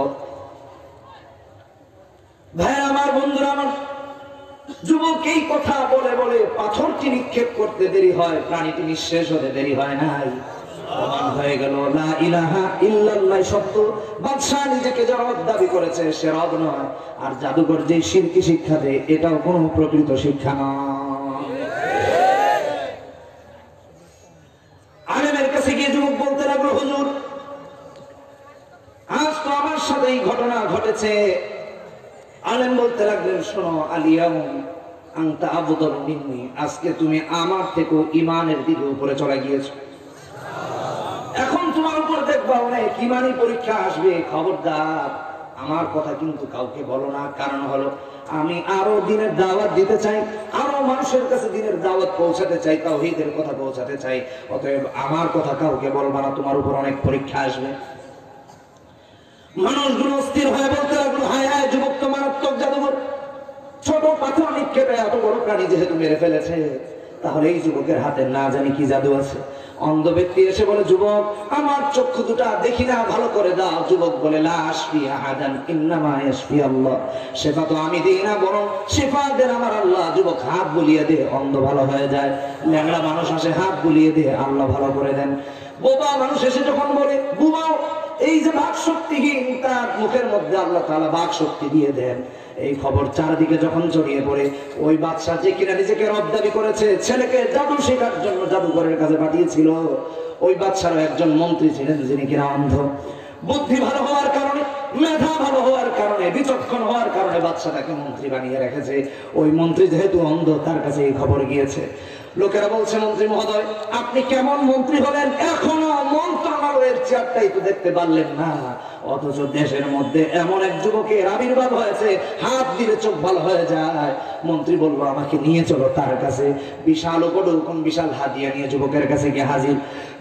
ভাই আমার, বন্ধুরা আমার, যুবক এই কথা বলে বলে পাথরটি নিক্ষেপ করতে দেরি হয়, প্রাণীটি নিঃশেষ হতে দেরি হয় নাই, প্রমাণ হয়ে গেল লা ইলাহা ইল্লাল্লাহ সত্য। বাদশা নিজেকে যে রব দাবি করেছে সে রব নয়, আর জাদুকর যে শিরকি শিক্ষা দেয় এটাও কোনো প্রকৃত শিক্ষা নয়। আলেমের কাছে গিয়ে যুবক বলতে লাগলো, হুজুর, আজ তো আমার সাথে এই ঘটনা ঘটেছে। আলেম বলতে লাগলেন, শোনো, আলিয়াম আনতা আফদালু মিন্নি, আজকে তুমি আমার থেকে ঈমানের দিকে উপরে চলে গিয়েছো। এখন তোমার উপর দেখবা অনেক ঈমানি পরীক্ষা আসবে, খবরদার আমার কথা কিন্তু কাউকে বলো না। কারণ হলো আমি আরো দিনের দাওয়াত দিতে চাই, আরো মানুষের কাছে দিনের দাওয়াত পৌঁছাতে চাই, তাওহীদের কথা পৌঁছাতে চাই। অতএব আমার কথা কাউকে বলবা না, তোমার উপর অনেক পরীক্ষা আসবে। মানুষগুলো অস্থির হয়ে বলতে লাগলো, হায় হায়, যুবক তো মারাত্মক জাদুঘর, ছোট পাথর নিক্ষেপে এত বড় প্রাণী যেহেতু মেরে ফেলেছে, তাহলে এই যুবকের হাতে না জানি কি জাদু আছে। অন্ধ ব্যক্তি এসে বলে, যুবক, আমার চক্ষু দুটা দেখি না, ভালো করে দাও। যুবক বলে, লা আশফি আহাদান ইন্নামা ইয়াশফি আল্লাহ, শেফা তো আমি দিই না, বরং শেফা দেন আমার আল্লাহ। যুবক হাত বুলিয়ে দে, অন্ধ ভালো হয়ে যায়। ল্যাংড়া মানুষ আসে, হাত বুলিয়ে দে, আল্লাহ ভালো করে দেন। বোবা মানুষ এসে যখন বলে, বুবাও, এই যে বাক শক্তিহীন, তার মুখের মধ্যে আল্লাহ তাআলা বাক শক্তি দিয়ে দেন। এই খবর চারদিকে যখন ছড়িয়ে পড়ে, ওই বাদশা যে কিনা নিজেকে রব দাবি করেছে, ছেলেকে জাদু শেখার জন্য জাদুঘরের কাছে পাঠিয়েছিল, ওই বাদশারও একজন মন্ত্রী ছিলেন যিনি কিনা অন্ধ। বুদ্ধি ভালো হওয়ার কারণে মেধা ভালো হওয়ার কারণে, বিচক্ষণ হওয়ার কারণে বাদশাটাকে মন্ত্রী বানিয়ে রেখেছে। ওই মন্ত্রী যেহেতু অন্ধ, তার কাছে এই খবর গিয়েছে। লোকেরা বলছে, মন্ত্রী মহোদয় আপনি কেমন মন্ত্রী হলেন, এখনো মন্ত্রণালয়ের চেয়ারটাই তো দেখতে পারলেন না, অথচ দেশের মধ্যে এমন এক যুবকের আবির্ভাব হয়েছে, হাত দিলে চোখ ভালো হয়ে যায়। মন্ত্রী বলবো আমাকে নিয়ে চলো তার কাছে। বিশাল উপঢৌকন বিশাল হাতিয়া নিয়ে যুবকের কাছে গিয়ে হাজির।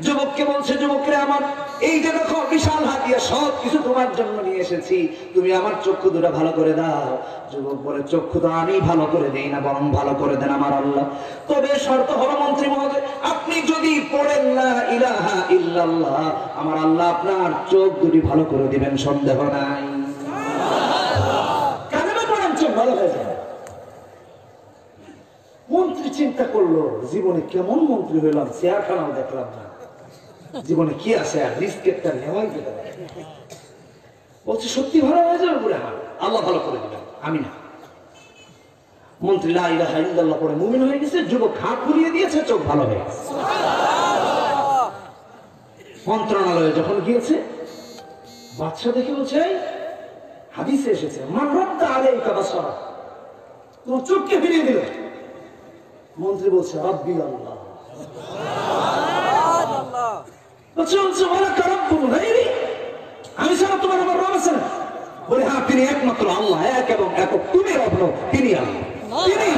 যুবককে বলছে, যুবকরে আমার এই যে দেখো বিশাল হাতিয়া, সব কিছু তোমার জন্য নিয়ে এসেছি, তুমি আমার চক্ষু দুটো ভালো করে দাও। যুবক বলে, চক্ষু তো আমি ভালো করে দেই না, বরং ভালো করে দেন আমার আল্লাহ। তবে শর্ত হলো মন্ত্রী মহোদয়, আপনি যদি পড়েন লা ইলাহা ইল্লাল্লাহ, আমার আল্লাহ আপনার চোখ দুটি ভালো করে দিবেন, সন্দেহ নাই। কালেমা পড়েন, চোখ ভালো হয়ে যাবে। মন্ত্রী চিন্তা করলো, জীবনে কেমন মন্ত্রী হইলাম, চেয়ারখানাও দেখলাম না, জীবনে কি আছে আর রিস্কেটটা নেওয়াই যেতে পারে। বলছে সত্যি ভালো হয়ে যাবে বলে, হ্যাঁ আল্লাহ ভালো করে দিবেন, আমি না। মন্ত্রী লা ইলাহা ইল্লাল্লাহ পড়ে মুমিন হয়ে গেছে। যুবক হাত ঘুরিয়ে দিয়েছে, চোখ ভালো হয়ে গেছে। মন্ত্রণালয়ে যখন গিয়েছে, বাদশা দেখে বলছে, হাদিসে এসেছে মান রাদ্দা আলাইকা বাসারা, তোমার চোখকে ফিরিয়ে দিল। মন্ত্রী বলছে রাব্বি আল্লাহ। আমি ছাড়া তোমার আমার রব আছে না? বলে হ্যাঁ, তিনি একমাত্র আল্লাহ, এক এবং একক, তুমি রব নও, তিনি আল্লাহ, তিনি।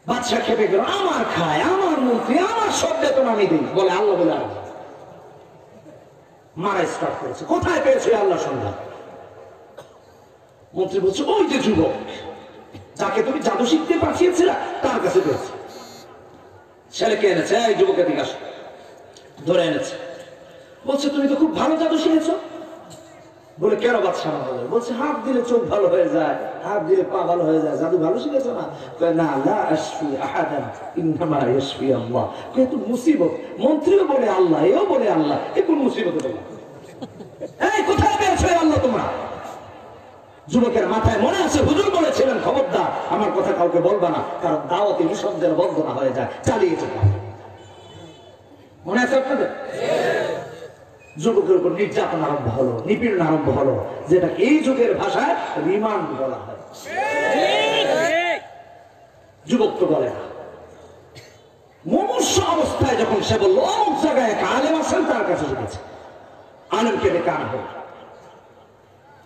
বাদশা খেপে গেল, আমার খায়, আমার মন্ত্রী, আমার সব বেতন আমি দিই। বলে আল্লাহ বলে আল্লাহ। মারা স্টার্ট করেছে। কোথায় পেয়েছে আল্লাহ সন্ধান? মন্ত্রী বলছে ওই যে যুবক যাকে তুমি জাদু শিখতে পাঠিয়েছিলে, তার কাছে পেয়েছে। ছেলেকে এনেছে, এই যুবকের দিকে আসো, ধরে এনেছে। বলছে তুমি তো খুব ভালো জাদু শিখেছ। বলে কেন বাদশা? বলছে হাত দিলে চোখ ভালো হয়ে যায়, হাত দিলে পা ভালো হয়ে যায়, জাদু ভালো শিখেছ না? না, লা আশফি আহাদান ইন্নামা ইয়াশফি আল্লাহ। কিন্তু মুসিবত, মন্ত্রীও বলে আল্লাহ, এও বলে আল্লাহ, এ কোন মুসিবত হলো? এই কোথায় পেয়েছো আল্লাহ তোমরা? যুবকের মাথায় মনে আছে হুজুর বলেছিলেন খবরদার আমার কথা কাউকে বলবা না, কারণ দাওয়াতে নিঃশব্দের বন্ধনা হয়ে যায়, চালিয়ে যেতে হবে। মনে আছে আপনাদের? যুবকের উপর নির্যাতন আরম্ভ হলো, নিপীড়ন আরম্ভ হলো, যেটা এই যুগের ভাষায় রিমান্ড বলা হয়। যুবক তো বলে না, মুমূর্ষু অবস্থায় যখন সে বলল অমুক জায়গায় এক আলেম আছেন, তার কাছে শিখেছে। আলেমকে ডেকে আনা হলো।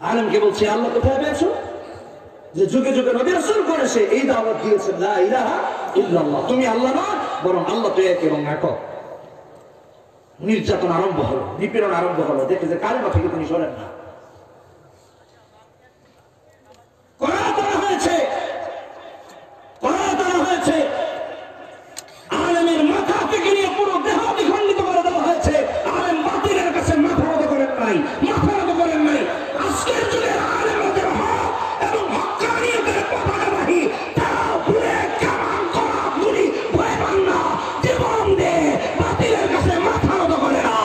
আলেমকে বলছে আল্লাহ কোথায় পেয়েছো? যে যুগে যুগে নবী রাসূল করেছে এই দাওয়াত দিয়েছেন, লা ইলাহা ইল্লাল্লাহ, তুমি আল্লাহ না, বরং আল্লাহ তো এক এবং একক। নির্যাতন আরম্ভ হলো, নিপীড়ন আরম্ভ হলো। দেখে যে কালেমা থেকে তিনি সরেন না। আলেমের মাথা থেকে নিয়ে পুরো দেহ বিখণ্ডিত করে দেওয়া হয়েছে। আলেম বাতিলের কাছে মাথা নত করেন নাই, মাথা নত করেন নাই। আজকের যুগের আলেমদের হক এবং হক্কানিয়তের পতাকাবাহী, তারা পুরে কামান করা গুলি ভয় পান না, জীবন দিয়ে বাতিলের কাছে মাথা নত করে না।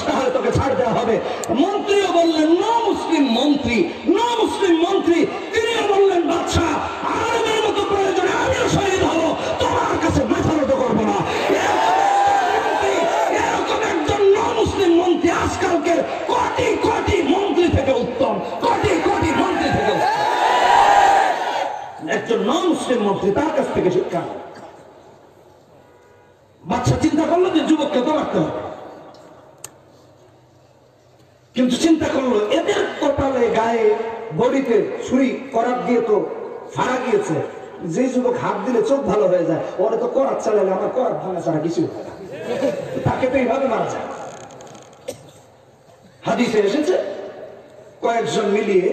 তাহলে তোকে ছাড় দেওয়া হবে। মন্ত্রীও বললেন ন মুসলিম মন্ত্রী, ন মুসলিম মন্ত্রী, তিনিও বললেন বাদশা আলেমের মতো প্রয়োজনে আমিও শহীদ হব, তোমার কাছে মাথা নত করবো না। এরকম একজন ন মুসলিম মন্ত্রী আজকালকে কোটি কোটি মন্ত্রী থেকে উত্তম, কোটি কোটি মন্ত্রী থেকে উত্তম। একজন ন মুসলিম মন্ত্রী, তার কাছ থেকে শিক্ষা। বাদশা চিন্তা করলো যে যুবককে তো মারতে হবে, কিন্তু চিন্তা করলো এদের কপালে গায়ে বডিতে ছুরি করাত দিয়ে তো ফাড়া গিয়েছে, যে যুবক হাত দিলে চোখ ভালো হয়ে যায়, ওরা তো করাত চালালে আমার করাত ভাঙা ছাড়া কিছু, তাকে তো এইভাবে মারা যায়। হাদিসে এসেছে কয়েকজন মিলিয়ে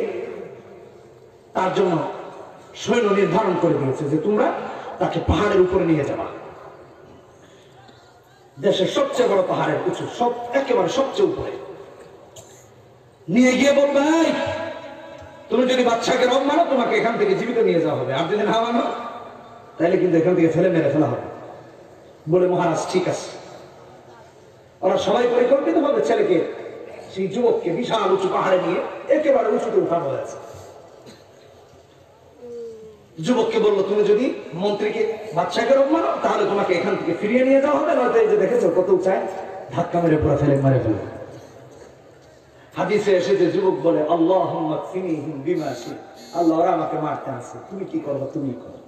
তার জন্য সৈন্য নির্ধারণ করে দিয়েছে যে তোমরা তাকে পাহাড়ের উপরে নিয়ে যাবা। দেশের সবচেয়ে বড় পাহাড়ের উঁচু, সব একেবারে সবচেয়ে উপরে নিয়ে গিয়ে বলবে, তুমি যদি বাচ্চাকে রব মানো তোমাকে এখান থেকে জীবিত নিয়ে যাওয়া হবে, আর যদি না মানো তাহলে কিন্তু এখান থেকে ফেলে মেরে ফেলা হবে। বলে মহারাজ ঠিক আছে। ওরা সবাই পরিকল্পিত ভাবে ছেলেকে, সেই যুবককে বিশাল উঁচু পাহাড়ে নিয়ে একেবারে উঁচুতে উঠানো হয়েছে। যুবককে বললো, তুমি যদি মন্ত্রীকে বাচ্চাকে রব মানো তাহলে তোমাকে এখান থেকে ফিরিয়ে নিয়ে যাওয়া হবে, নয়তো এই যে দেখেছো কত উঁচায়, ধাক্কা মেরে পুরো ফেলে মারে ফেলবে। হাদিসে এসেছে যুবক বলে, আল্লাহুম্মা কফিনিহিম বিমা শি'ত, আল্লাহ ওরা আমাকে মারতে আসে, তুমি কি করবে তুমি করো।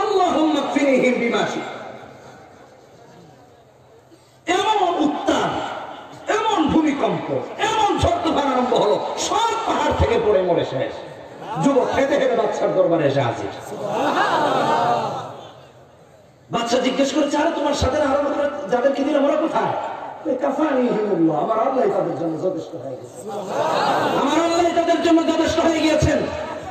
আল্লাহুম্মা কফিনিহিম বিমা শি'ত। এমন উত্তাপ, এমন ভূমিকম্প, এমন ঝড় তুফান আরম্ভ হলো, সব পাহাড় থেকে পড়ে মরে শেষ। যুবক হেঁটে হেঁটে বাচ্চার দরবারে এসে হাজির। বাচ্চা জিজ্ঞেস করেছে, আরে তোমার সাথে আরো যাদেরকে দিলাম ওরা কোথায়? আমার আল্লাহ তাদের জন্য যথেষ্ট হয়ে গেছে, আমার আল্লাহ তাদের জন্য যথেষ্ট হয়ে গিয়েছেন,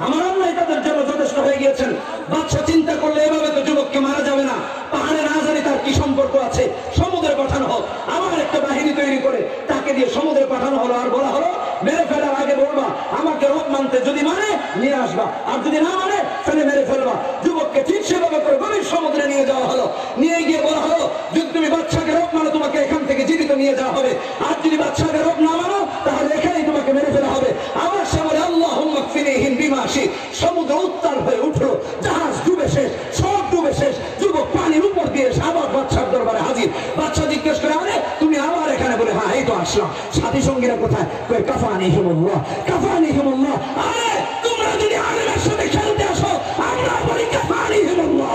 আমার আল্লাহ তাদের জন্য যথেষ্ট হয়ে গিয়েছেন। বাচ্চা চিন্তা করলে এভাবে তো যুবককে মারা যাবে না, পাহাড়ে না জানি তার কি সম্পর্ক আছে, সমুদ্রে পাঠানো হোক, আমার একটা বাহিনী তৈরি করে তাকে দিয়ে সমুদ্রে পাঠানো হলো, আর বলা হলো মেরে ফেলার আগে বলবা আমাকে রব মানতে, যদি মানে নিয়ে আসবা, আর যদি না মানে ফেলে মেরে ফেলবা। যুবককে ঠিক সেভাবে করে গভীর সমুদ্রে নিয়ে যাওয়া হলো, নিয়ে গিয়ে বলা হলো যদি তুমি বাচ্চাকে রব মানো তোমাকে এখান থেকে জীবিত নিয়ে যাওয়া হবে, আর যদি বাচ্চাকে রব না মানো তাহলে এখানেই তোমাকে মেরে ফেলা হবে। আবার সে বলে আল্লাহুম্মা কফিনিহিম বিমা শি'ত। সমুদ্র উত্তাল হয়ে উঠলো, জাহাজ ডুবে শেষ, সব ডুবে শেষ। যুবক পানির উপর দিয়ে আবার বাচ্চার দরবারে হাজির। বাচ্চা জিজ্ঞেস করে, আরে তুমি আবার এখানে? বলে হ্যাঁ এই তো আসলাম। সাথী সঙ্গীরা কোথায়? কই কাফানিহিমুল্লাহ, কাফানিহিমুল্লাহ। আরে তোমরা যদি আলেমের সাথে খেলতে আসো, আমরা বলি কাফানিহিমুল্লাহ,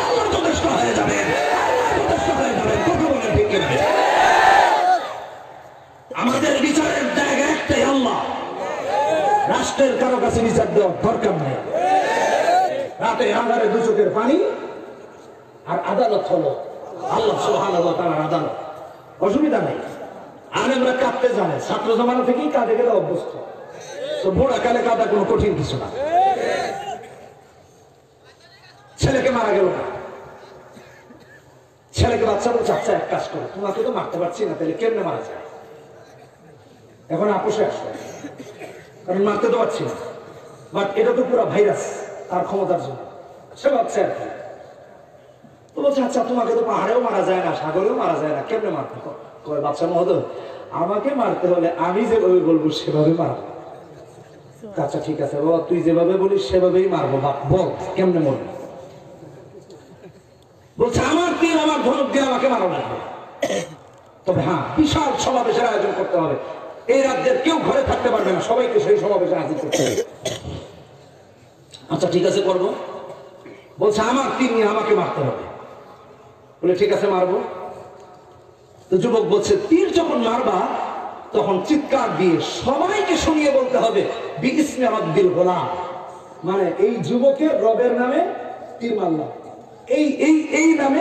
আল্লাহ যথেষ্ট হয়ে যাবে, আল্লাহ যথেষ্ট হয়ে যাবে। কথা বলে ঠিক কিনা? আমাদের বিচারের জায়গা একটাই, আল্লাহ। রাষ্ট্রের কারো কাছে বিচার দেওয়ার দরকার নেই। রাতে আধারে দু চোখের পানি, আর আদালত হলো আল্লাহ সুবহানাহু ওয়া তাআলার আদালত। অসুবিধা নেই, আলেমরা কাঁদতে জানে, ছাত্র জমানা থেকেই কাঁদে গেলে অভ্যস্ত, তো বুড়া কালে কাঁদা কোনো কঠিন কিছু না। ছেলেকে মারা গেল না, ছেলেকে বাচ্চা বলছে, আচ্ছা এক কাজ করো, তোমাকে তো মারতে পারছি না, তাহলে কেমনে মারা যায়? এখন আপোষে আসবে, কারণ মারতে তো পারছি না, বাট এটা তো পুরো ভাইরাস তার ক্ষমতার জন্য, সে ভাবছে আর কি। তো বলছে, আচ্ছা তোমাকে তো পাহাড়েও মারা যায় না, সাগরেও মারা যায় না, কেমনে মারতে? কয় বাচ্চা মহোদয়, আমাকে মারতে হলে আমি যেভাবে বলবো সেভাবে মারবো। আচ্ছা ঠিক আছে বাবা, তুই যেভাবে বলিস সেভাবেই মারবো, বাপ বল কেমনে মরবো? বলছে, আমার তীর আমার ধনুক দিয়ে আমাকে মারা লাগবে, তবে হ্যাঁ বিশাল সমাবেশের আয়োজন করতে হবে, এই রাজ্যের কেউ ঘরে থাকতে পারবে না, সবাইকে সেই সমাবেশে হাজির করতে হবে। আচ্ছা ঠিক আছে করবো। বলছে, আমার তীর নিয়ে আমাকে মারতে হবে। বলে ঠিক আছে মারবো। তো যুবক বলছে, তীর যখন মারবা তখন চিৎকার দিয়ে সবাইকে শুনিয়ে বলতে হবে বিইসমি রাব্বিল গোলাম, মানে এই যুবকের রবের নামে তীর মারলাম, এই এই এই নামে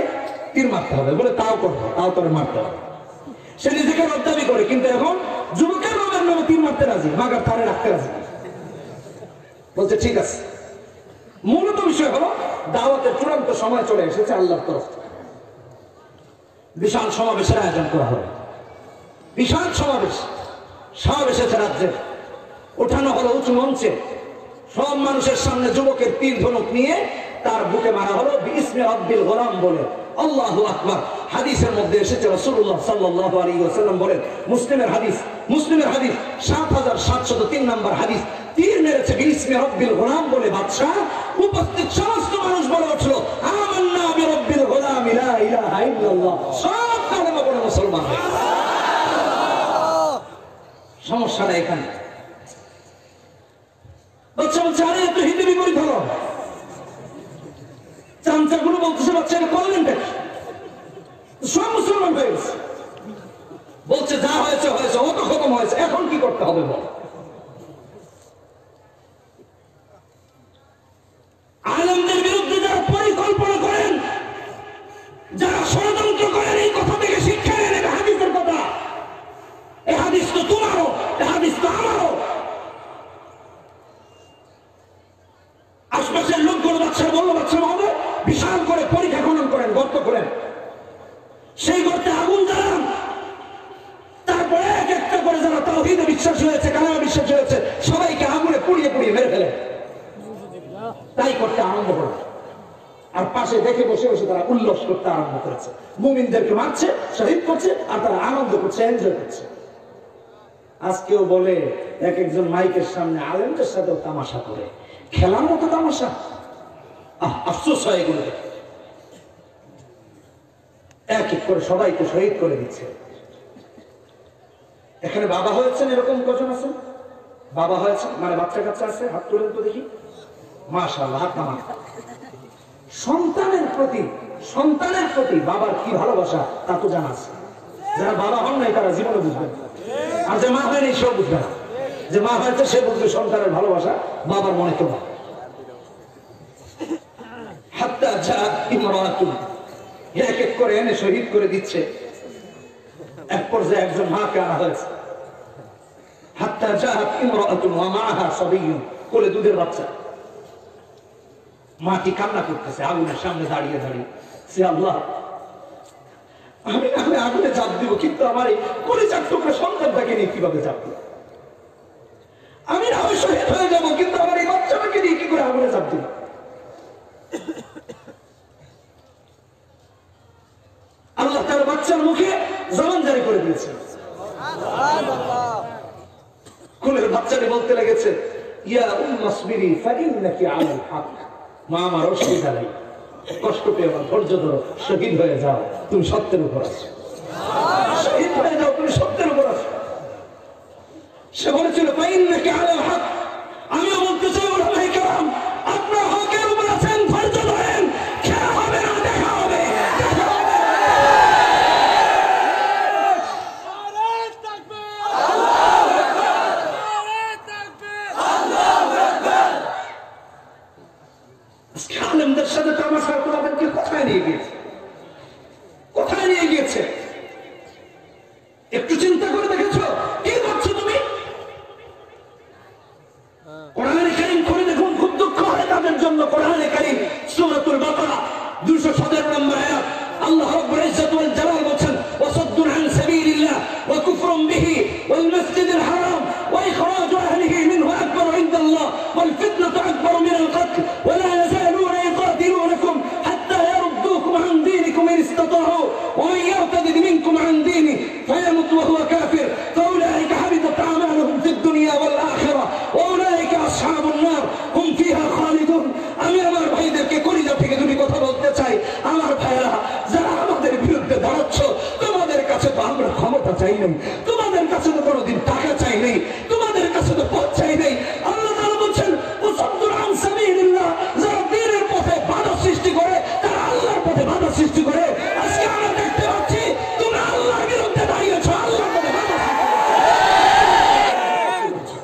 তীর মারতে হবে। বলে তাও করবো, তাও তোরে মারতে হবে। সে নিজেকে রব দাবি করে, কিন্তু এখন যুবকের রবের নামে তীর মারতে রাজি, মাগার তারে রাখতে রাজি। বলছে ঠিক আছে। মূলত বিষয় হলো দাওয়াতের চূড়ান্ত সময় চলে এসেছে আল্লাহর তরফ থেকে। বিশাল সমাবেশের আয়োজন করা হবে, বিশাল সমাবেশ, সব এসেছে রাজ্যের, ওঠানো হলো উঁচু মঞ্চে, সব মানুষের সামনে যুবকের তীর ধনুক নিয়ে তার বুকে মারা হলো বিইসমি রাব্বিল গোলাম বলে। আল্লাহু আকবার। হাদিসের মধ্যে এসেছে রাসূলুল্লাহ সাল্লাল্লাহু আলাইহি ওয়াসাল্লাম বলেন, মুসলিমের হাদিস 7703 নম্বর হাদিস, তীর মেরেছে বিইসমি রাব্বিল গোলাম বলে। বাদশা উপস্থিত সমস্ত মানুষ বলে উঠলো, আমান্না বিরাব্বিল গোলাম লা ইলাহা ইল্লাল্লাহ। সব কালেমা পড়ে মুসলমান। সমস্যাটা এখানে। বাচ্চা বলছে, আরে এত হিন্দু বিপরীত হলো। চামচাগুলো বলতেছে, বাচ্চাকে করলেন কি? সব মুসলমান হয়ে গেছে। বলছে যা হয়েছে হয়েছে, ও তো খতম হয়েছে, এখন কি করতে হবে বল? আলেমদের বিরুদ্ধে যারা পরিকল্পনা করেন, যারা ষড়যন্ত্র করেন, এই কথা থেকে শিক্ষা নেন। এটা হাদিসের কথা, এই হাদিস তো তোমারও, এই হাদিস তো আমারও। আশপাশের লোকগুলো বাচ্চা বললো, বাচ্চা মহোদয় বিশাল করে মেরে ফেলে, তাই করতে আরম্ভ করে। আর পাশে দেখে বসে বসে তারা উল্লাস করতে আরম্ভ করেছে, মুমিনদেরকে মারছে, শহীদ করছে, আর তারা আনন্দ করছে, এনজয় করছে। আজকেও বলে এক একজন মাইকের সামনে আলেমদের সাথেও তামাশা করে, খেলার মতো তামাশা। আফসোস হয় এগুলো দেখে। এক এক করে সবাইকে শহীদ করে দিচ্ছে। এখানে বাবা হয়েছেন এরকম কজন আছেন? বাবা হয়েছেন মানে বাচ্চা কাচ্চা আছে, হাত তুলেন তো দেখি। মাশাআল্লাহ, হাত নামান। সন্তানের প্রতি বাবার কি ভালোবাসা তা তো জানা আছে। যারা বাবা হন নাই তারা জীবনে বুঝবেন, আর যে মা হয়নি সেও বুঝবে না। যে মা হয়েছে সে বুঝবে সন্তানের ভালোবাসা বাবার মনে কেউ না। হাত্তা জাআত ইমরাতুন, এক এক করে এনে শহীদ করে দিচ্ছে। এক পর্যায়ে একজন মাকে আনা হয়েছে। হাত্তা জাআত ইমরাতুন ওয়া মাআহা সাবিয়্যুন, কোলে দুধের বাচ্চা। মাটি কান্না করতেছে আগুনের সামনে দাঁড়িয়ে দাঁড়িয়ে, সে আল্লাহ, আমি আগুনে চাপ দিব, কিন্তু আমার এই কলিজার টুকরা সন্তানটাকে নিয়ে কিভাবে চাপ দিব? আমি না হয় শহীদ হয়ে যাবো, কিন্তু আমার এই বাচ্চাটাকে নিয়ে কি করে আগুনে চাপ দিব? আল্লাহ তার বাচ্চার মুখে জবান জারি করে দিয়েছে। কোলের বাচ্চাটি বলতে লেগেছে, ইয়া উম্মাসবিরি ফাইন্নাকি আলাল হক, মা আমার অসুবিধা নেই, কষ্ট পেয়ে আমার, ধৈর্য ধরো, শহীদ হয়ে যাও, তুমি সত্যের উপর আছো। শহীদ হয়ে যাও, তুমি সত্যের উপর আছো। সে বলেছিল ফাইন্নাকি আলাল হক। আমিও বলতে চাই ওলামায়ে কেরাম, আপনার হকের উপর আছেন, ধৈর্য ধরেন, খেলা হবে না, দেখা হবে। আলেমদের সাথে তামাশা তোমাদেরকে কোথায় নিয়ে গিয়েছে? কোথায় নিয়ে গিয়েছে? একটু চিন্তা করে দেখেছো কি করছো তুমি? কোরআনে কারীম করে দেখুন, খুব দুঃখ হয় তাদের জন্য। কোরআনে কারীম সূরাতুল বাকারা 217 নম্বর আয়াত, আল্লাহ রাব্বুল ইজ্জত ওয়াল জালাল বলেন, ওয়াসাদ্দুন আন সাবিলিল্লাহ ওয়া কুফরুন বিহি ওয়াল মাসজিদিল হারাম ওয়া ইখরাজু আহলিহি মিনহু আকবারু ইনদাল্লাহ ওয়াল ফিতনাতু আকবারু মিনাল কতল ওয়া লা ইয়াজালুনা يقاتلونكم حتى يردوكم عن دينكم إن استطاعوا ومن يرتد منكم عن دينه فيمت وهو كافر فأولئك حبطت أعمالهم في الدنيا والآخرة وأولئك أصحاب النار هم فيها خالدون। আমি আমার ভাইদেরকে কলিজা থেকে দুটি কথা বলতে চাই। আমার ভাইরা যারা আমাদের বিরুদ্ধে দাঁড়াচ্ছ, তোমাদের কাছে তো আমরা ক্ষমতা চাই নাই, তোমাদের কাছে তো কোনোদিন টাকা চাই নাই, তোমাদের কাছে তো পথ চাই নাই। আল্লাহ তাআলা বলছেন, ওয়াসাদ্দুন আন সাবিলিল্লাহ, যারা দ্বীনের পথে বাধা সৃষ্টি করে, তারা আল্লাহর পথে বাধা সৃষ্টি করে। আজকে আমরা দেখতে পাচ্ছি তোমরা আল্লাহর বিরুদ্ধে দাঁড়িয়েছো, আল্লাহর পথে বাধা সৃষ্টি করছো।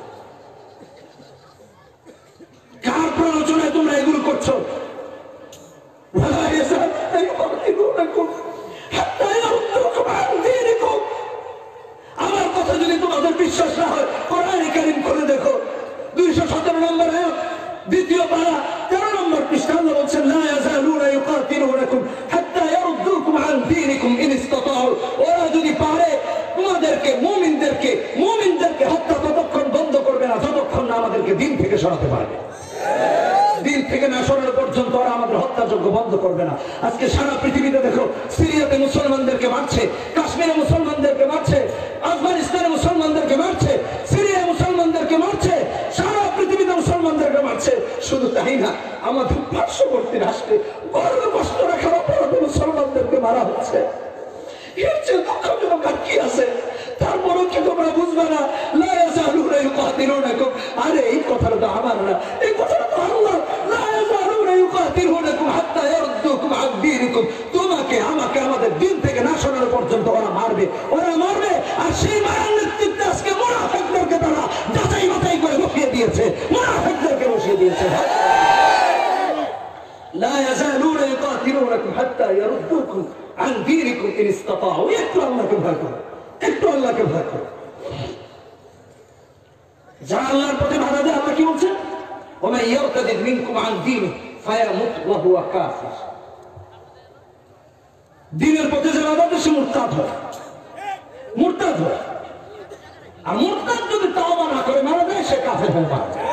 কার প্ররোচনায় তোমরা এগুলো করছো? আমার কথা যদি তোমাদের বিশ্বাস না হয়, কোরআনে কারীম করে দেখো 217 নম্বর আয়াত, দ্বিতীয় পারা 13 নম্বর পৃষ্ঠা, আল্লাহ বলছেন, লা ইয়াজালুনা ইউকাতিলুনাকুম হাত্তা ইয়ারুদ্দুকুম আন দীনিকুম ইন ইসতাতাউ। ওরা যদি পারে তোমাদেরকে, মুমিনদেরকে হত্যা ততক্ষণ বন্ধ করবে না যতক্ষণ না আমাদেরকে দিন থেকে সরাতে পারবে। দিন থেকে না সরানো পর্যন্ত ওরা আমাদের হত্যাযজ্ঞ বন্ধ করবে না। আজকে সারা পৃথিবীতে দেখো, সিরিয়াতে মুসলমানদেরকে মারছে, কাশ্মীরে মুসলমানদেরকে মারছে, আফগানিস্তানে মুসলমানদেরকে মারছে, সিরিয়ায় মুসলমানদেরকে মারছে, সারা পৃথিবীতে মুসলমানদেরকে মারছে। শুধু তাই না, আমাদের পার্শ্ববর্তী রাষ্ট্রে বড় কষ্ট রাখার অপরাধে মুসলমানদেরকে মারা হচ্ছে। এর চেয়ে দুঃখজনক আর কি আছে? তারপরও কি তোমরা বুঝবে না? লা ইয়াজালুনা ইউকাতিলুনাকুম, আরে এই কথাটা তো আমার না, এই কথাটা তো আল্লাহ। লা ইয়াজালুনা ইউকাতিলুনাকুম হাত্তা ইয়ারুদ্দুকুম আন দীনিকুম, তোমাকে আমাকে আমাদের দিন থেকে না সরানো পর্যন্ত ওরা মারবে। আর সেই মারার নেতৃত্বে আজকে মুনাফিকদেরকে তারা যাচাই বাছাই করে বসিয়ে দিয়েছে, মুনাফিকদেরকে বসিয়ে দিয়েছে। লা ইয়াজালুনা ইউকাতিলুনাকুম হাত্তা ইয়ারুদ্দুকুম আন দীনিকুম ইন ইসতাতাউ। একটু আল্লাহকে ভয় করো, একটু আল্লাহকে ভয় করো। যারা আল্লাহর পথে বাধা দেয়, আল্লাহ কি বলছেন? ওয়া ইয়ারতাদিদ মিনকুম আন দীনিহি ফায়ামুত ওয়া হুয়া কাফির। দ্বীনের পথে যারা বাধা দেয় সে মুরতাদ হয়, মুরতাদ হয়। আর মুরতাদ যদি তাওবা না করে মারা যায়, সে কাফের হয়ে মারা যায়।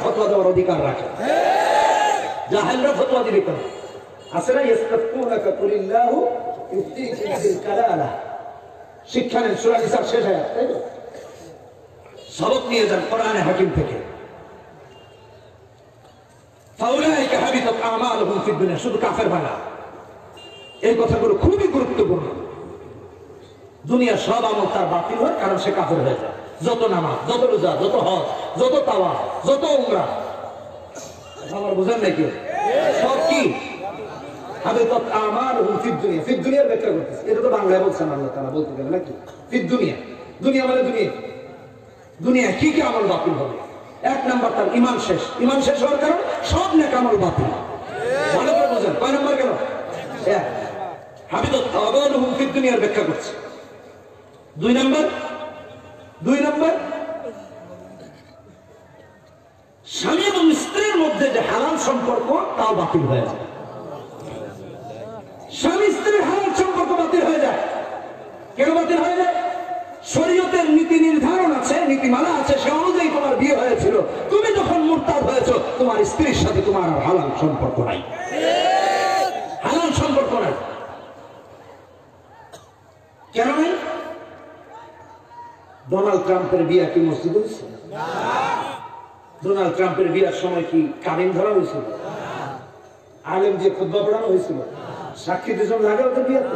ফতোয়া দেওয়ার অধিকার রাখে, জাহেলরা ফতোয়া দিবে কেন? আসলে ইস্তাফতুনাকা কুলিল্লাহু ইফতিকুম ফিল কালালা, শিক্ষা নেন সূরা নিসার শেষ আয়াত, তাই তো? সবক নিয়ে যান কোরআনে হাকিম থেকে। ফাউলাইকা হাবিতাত আমালুহুম ফিদ দুনিয়া, শুধু কাফের বানা। এই কথাগুলো খুবই গুরুত্বপূর্ণ। দুনিয়া সব আমল তার বাতিল হয়, কারণ সে কাফের হয়ে যায়। যত নামাজ, যত রোজা, যত হজ, যত তাওয়াফ, যত উমরা, আমার বুঝেন নাকি? সব কি হাবিতাত আমালুহুম ফিদ দুনিয়া। ফিদ দুনিয়ার ব্যাখ্যা করতেছে, এটা তো বাংলায় বলছেন আল্লাহ তাআলা বলতে গেলে নাকি? ফিদ দুনিয়া, দুনিয়া মানে দুনিয়া। দুনিয়া কি কি আমল বাতিল হবে? এক নাম্বার তার ঈমান শেষ। ঈমান শেষ হওয়ার কারণে সব নেক আমল বাতিল। ভালো করে বুঝেন, কয় নাম্বার গেল? এক, হাবিতাত আমালুহুম ফিদ দুনিয়ার ব্যাখ্যা করছে। দুই নাম্বার স্বামী এবং স্ত্রীর মধ্যে যে হালাল সম্পর্ক তাও বাতিল হয়ে যায়। স্বামী স্ত্রীর হালাল সম্পর্ক বাতিল হয়ে যায়। কেন বাতিল হয়ে যায়? শরীয়তের নীতি নির্ধারণ আছে, নীতিমালা আছে, সে অনুযায়ী তোমার বিয়ে হয়েছিল। তুমি যখন মুরতাদ হয়েছো, তোমার স্ত্রীর সাথে তোমার আর হালাল সম্পর্ক নাই, হালাল সম্পর্ক নাই। কেন নাই? ডোনাল্ড ট্রাম্পের বিয়ে কি মসজিদে হয়েছে? ডোনাল্ড ট্রাম্পের বিয়ার সময় কি কাবিন ধরা হয়েছিল? আলেম দিয়ে খুতবা পড়ানো হয়েছিল? সাক্ষী দুজন লাগে ওদের বিয়েতে?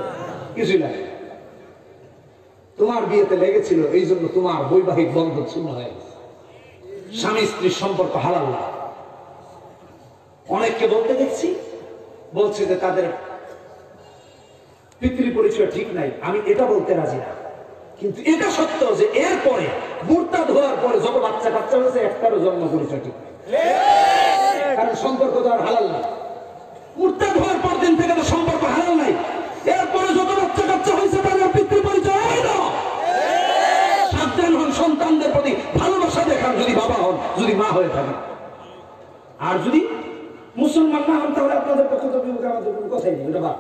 কিছুই লাগে। তোমার বিয়েতে লেগেছিল, এই জন্য তোমার বৈবাহিক বন্ধন শূন্য হয়ে গেছে। স্বামী স্ত্রীর সম্পর্ক হালাল না। অনেককে বলতে দেখছি, বলছে যে তাদের পিতৃ পরিচয় ঠিক নাই। আমি এটা বলতে রাজি না, কিন্তু এটা সত্য যে এরপরে মুরতাদ হওয়ার পরে যত বাচ্চা কাচ্চা হয়েছে, একটারও জন্ম পরিচয় ঠিক নাই, কারণ সম্পর্ক তো আর হালাল নাই। মুরতাদ হওয়ার পর দিন থেকে তো সম্পর্ক হালাল নাই। এরপরে যত বাচ্চা কাচ্চা হয়েছে, তাদের পিতৃ পরিচয় হয় না। সাবধান হন, সন্তানদের প্রতি ভালোবাসা দেখান, যদি বাবা হন, যদি মা হয়ে থাকেন। আর যদি মুসলমান না হন, তাহলে আপনাদের পক্ষে তো আমাদের কোনো কথাই নেই, ওটা বা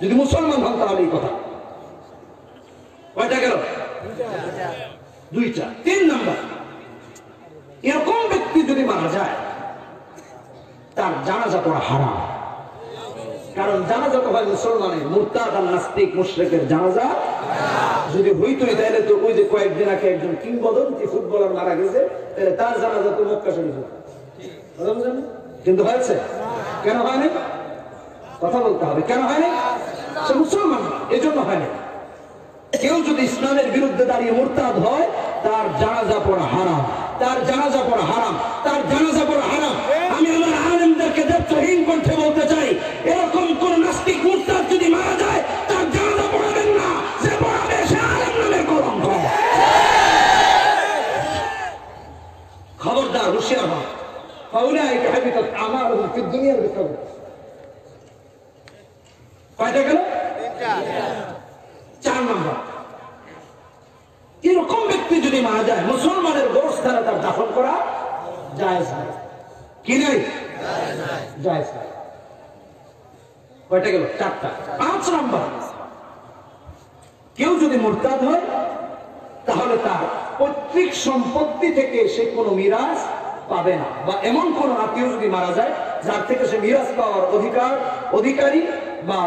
যদি মুসলমান হন তাহলে এই কথা। কয়টা গেল? দুইটা। তিন নাম্বার, এরকম ব্যক্তি যদি মারা যায়, তার জানাজা পড়া হারাম। কারণ জানাজা তো হয় মুসলমানের, মুরতাদ আর নাস্তিক মুশরিকের জানাজা যদি হইতোই, তাহলে তো ওই যে কয়েকদিন আগে একজন কিংবদন্তি ফুটবলার মারা গেছে, তাহলে তার জানাজা তো মক্কা শরীফ, কিন্তু হয়েছে। কেন হয়নি? কথা বলতে হবে, কেন হয়নি? সে মুসলমান, এজন্য হয়নি। কেউ যদি ইসলামের বিরুদ্ধে দাঁড়িয়ে মুরতাদ হয়, তার জানাজা পড়া হারাম, তার জানাজা পড়া হারাম, তার জানাজা পড়া হারাম। আমি আমার আলেমদেরকে দায়িত্বহীন কণ্ঠে বলতে চাই, এরকম কোন নাস্তিক মুরতাদ যদি মারা যায়, তার জানাজা পড়াবেন না। যে পড়াবে সে আলেম নামের কলঙ্ক। খবরদার, হুঁশিয়ার হন। ফাউলাইকা হাবিতাত আমালুহুম ফিদ দুনিয়ার ব্যাখ্যা। কয়টা গেল? চার নম্বর, এরকম ব্যক্তি যদি মারা যায়, মুসলমানের গোরস্থানে তার দাফন করা জায়েজ নাই। কি নাই? জায়েজ নাই। কয়টা গেল? চারটা। পাঁচ নম্বর, কেউ যদি মুরতাদ হয়, তাহলে তার পৈতৃক সম্পত্তি থেকে সে কোনো মিরাজ পাবে না, বা এমন কোন আত্মীয় যদি মারা যায় যার থেকে সে মিরাজ পাওয়ার অধিকারী বা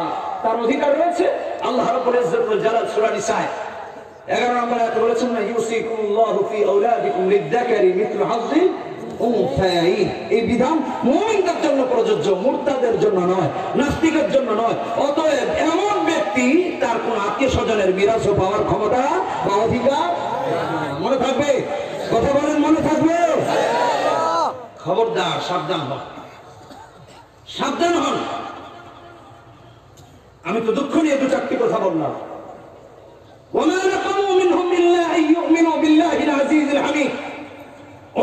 তার অধিকার রয়েছে, আল্লাহ রাব্বুল ইজ্জত ওয়াল জালাল সূরা নিসা 11 নম্বর আয়াতে বলেছেন না, ইউসিকুমুল্লাহু ফি আওলাদিকুম লিয-যাকারি মিথলু হাযযিল উনসায়াইন। এই বিধান মুমিনদের জন্য প্রযোজ্য, মুরতাদের জন্য নয়, নাস্তিকের জন্য নয়। অতএব এমন ব্যক্তি তার কোন আত্মীয় স্বজনের মিরাজ পাওয়ার ক্ষমতা বা অধিকার, মনে থাকবে? কথা বলেন, মনে থাকবে? খবরদার, সাবধান হন, সাবধান হন। আমি তো দুঃখ নিয়ে দু চারটি কথা বললাম। ওমা নাকামু মিনহুম ইল্লা আইয়ুমিনু বিল্লাহিল আজিজিল হামিদ।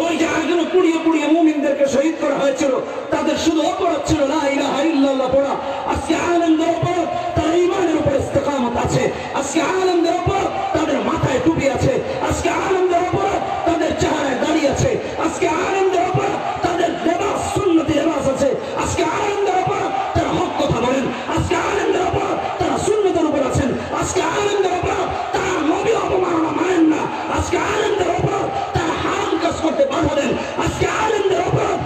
ওই যে আগুনে পুড়িয়ে পুড়িয়ে মুমিনদেরকে শহীদ করা হয়েছিল, তাদের শুধু অপরাধ ছিল লা ইলাহা ইল্লাল্লাহ পড়া। আজকে আলেমদের অপরাধ, তার ঈমানের উপর ইস্তেকামত আছে। আজকে আলেমদের অপরাধ, তাদের মাথায় টুপি আছে। আজকে আলেমদের অপরাধ, তাদের চেহারায় দাড়ি আছে। আজকে আলেমদের অপরাধ, তাদের লেবাস সুন্নতি লেবাস আছে। আজকে আলেমদের অপরাধ, তারা হক কথা বলেন। আজকে আলেমদের অপরাধ, তারা সুন্নতের উপর আছেন। আজকে আলেমদের অপরাধ, তারা নবী অপমাননা মানেন না। আজকে আলেমদের অপরাধ, তারা হারাম কাজ করতে বাধা দেন। আজকে আলেমদের অপরাধ,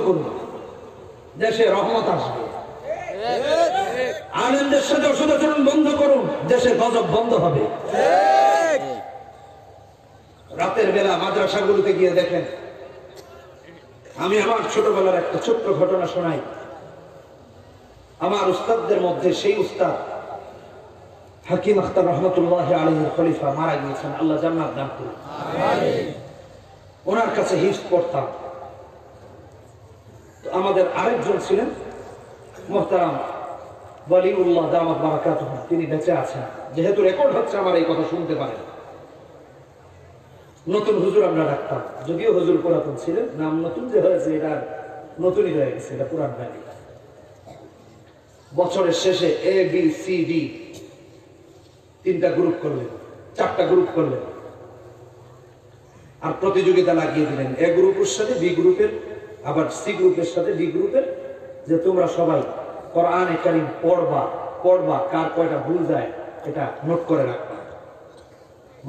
করুন, দেশে রহমত আসবে। আলেমদের সাথে অসদাচরণ বন্ধ করুন, দেশে গজব বন্ধ হবে। রাতের বেলা মাদ্রাসাগুলোতে গিয়ে দেখেন, আমি আমার ছোটবেলার একটা ছোট্ট ঘটনা শোনাই। আমার উস্তাদদের মধ্যে সেই উস্তাদ হাকিম আখতার রহমতুল্লাহ আলাইহির খলিফা মারা গিয়েছেন, আল্লাহ জান্নাত দান করুন। ওনার কাছে হিফজ পড়তাম। আমাদের আরেকজন ছিলেন মুহতারাম ওয়ালিউল্লাহ দামাত বারাকাতুহু, তিনি বেঁচে আছেন। যেহেতু রেকর্ড হচ্ছে, আমার এই কথা শুনতে পারেন। নতুন হুজুর আমরা ডাকতাম, যদিও হুজুর পুরাতন ছিলেন, নাম নতুন যে হয়েছে এটা নতুনই হয়ে গেছে, এটা পুরান হয়নি। বছরের শেষে এ বি সি ডি তিনটা গ্রুপ করলেন, চারটা গ্রুপ করলেন, আর প্রতিযোগিতা লাগিয়ে দিলেন এ গ্রুপের সাথে বি গ্রুপের, আবার সি গ্রুপের সাথে ডি গ্রুপের, যে তোমরা সবাই কোরআনে কারীম পড়বা, কার কয়টা ভুল যায় এটা নোট করে রাখবা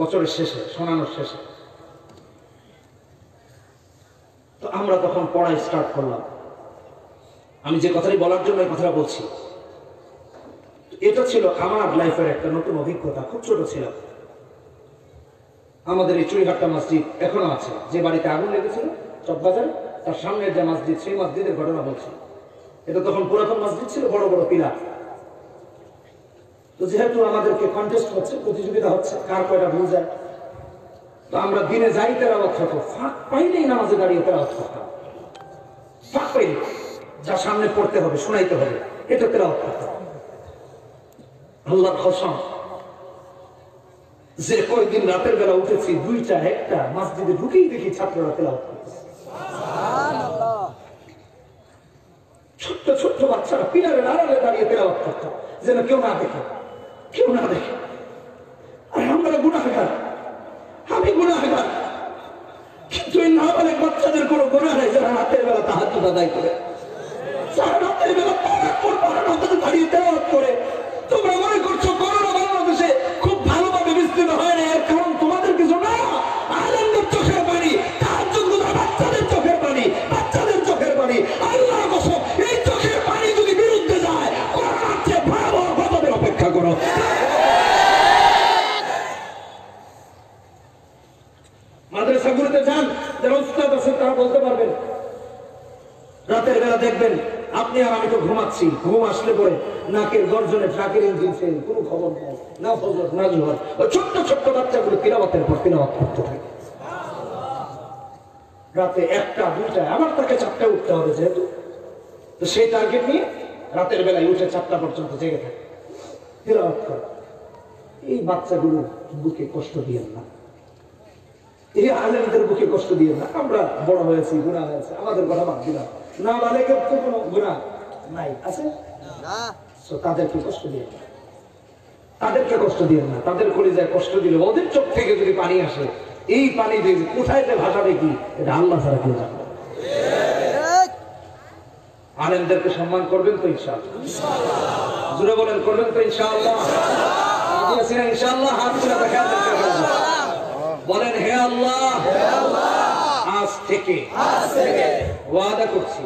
বছরের শেষে, শোনানোর শেষে। তো আমরা তখন পড়াই স্টার্ট করলাম। আমি যে কথাটি বলার জন্য এই কথাটা বলছি, এটা ছিল আমার লাইফের একটা নতুন অভিজ্ঞতা। খুব ছোট ছিলাম। আমাদের এই চুরিঘাট্টা মসজিদ এখনো আছে, যে বাড়িতে আগুন লেগেছিল চকবাজারে, তার সামনের যে মসজিদ, সেই মসজিদের ঘটনা বলছি। এটা তখন পুরাতন মসজিদ ছিল, বড় বড় পিলার। তো যেহেতু আমাদেরকে কন্টেস্ট হচ্ছে, প্রতিযোগিতা হচ্ছে, কার কয়টা ভুল যায়, তো আমরা দিনে যাই তেলাওয়াত হতো, ফাঁক পাইলেই নামাজে দাঁড়িয়ে তেলাওয়াত করতাম। ফাঁক পাইলে যা সামনে পড়তে হবে, শোনাইতে হবে, এটা তেলাওয়াত করতাম। আল্লাহর কসম, যে কয়েকদিন রাতের বেলা উঠেছি, 2টা 1টা মসজিদে ঢুকেই দেখি ছাত্ররা তেলাওয়াত করতেছে। ছোট্ট ছোট্ট বাচ্চারা পিলারের আড়ালে দাঁড়িয়ে তেলাওয়াত করত, যেন কেউ না দেখে। আর আমরা গুনাহগার, আমি গুনাহগার, কিন্তু এই নাবালেগ বাচ্চাদের কোনো গুনাহ নাই যারা রাতের বেলা তাহাজ্জুদ আদায় করে, যারা রাতের বেলা দাঁড়িয়ে তেলাওয়াত করে। তোমরা মনে করছো করোনা বাংলাদেশে খুব ভালোভাবে বিস্তৃত হয় না, এর কারণ তোমাদের কিছু না, আলেমদের চোখের পানি, তাহাজ্জুদগুলোর বাচ্চাদের চোখের পানি, বাচ্চাদের চোখের পানি। আল্লাহর কসম, এই চোখের পানি যদি বিরুদ্ধে যায়, করোনার চেয়ে ভয়াবহ গজবের অপেক্ষা করো। মাদ্রাসাগুলোতে যান, যারা উস্তাদ আছেন তারা বলতে পারবেন। রাতের বেলা দেখবেন আপনি আর আমি তো ঘুমাচ্ছি, ঘুম আসলে পরে নাকের গর্জনে ট্রাকের ইঞ্জিন ফেল, কোনো খবর নাই, না ফজর না জোহর। ওই ছোট্ট ছোট্ট বাচ্চাগুলো তিলাওয়াতের পর তিলাওয়াত করতে থাকে। রাতে 1টা 2টা, আমার তাকে 4টায় উঠতে হবে যেহেতু, তো সেই টার্গেট নিয়ে রাতের বেলায় উঠে 4টা পর্যন্ত জেগে থাকে, তিলাওয়াত করে। এই বাচ্চাগুলো বুকে কষ্ট দিয়েন না, এই আলেমদের বুকে কষ্ট দিয়েন না। আমরা বড় হয়েছি, গুনাহ হয়েছে, আমাদের কথা বাদ দিলাম। না বালেকের তো কোনো গুনাহ নাই, আছে না, তাদেরকে কষ্ট দিয়ে না, তাদেরকে কষ্ট দিয়ে না। তাদের কলিজায় কষ্ট দিলে ওদের চোখ থেকে যদি পানি আসে, এই পানি দিয়ে কোথায় যে ভাষাবে কি, এটা আল্লাহ ছাড়া কেউ জানে। আলেমদেরকে সম্মান করবেন তো ইনশাআল্লাহ? জোরে বলেন, করবেন তো ইনশাআল্লাহ? ইনশাআল্লাহ হাত তুলে দেখা বলেন, হে আল্লাহ, আজ থেকে ওয়াদা করছি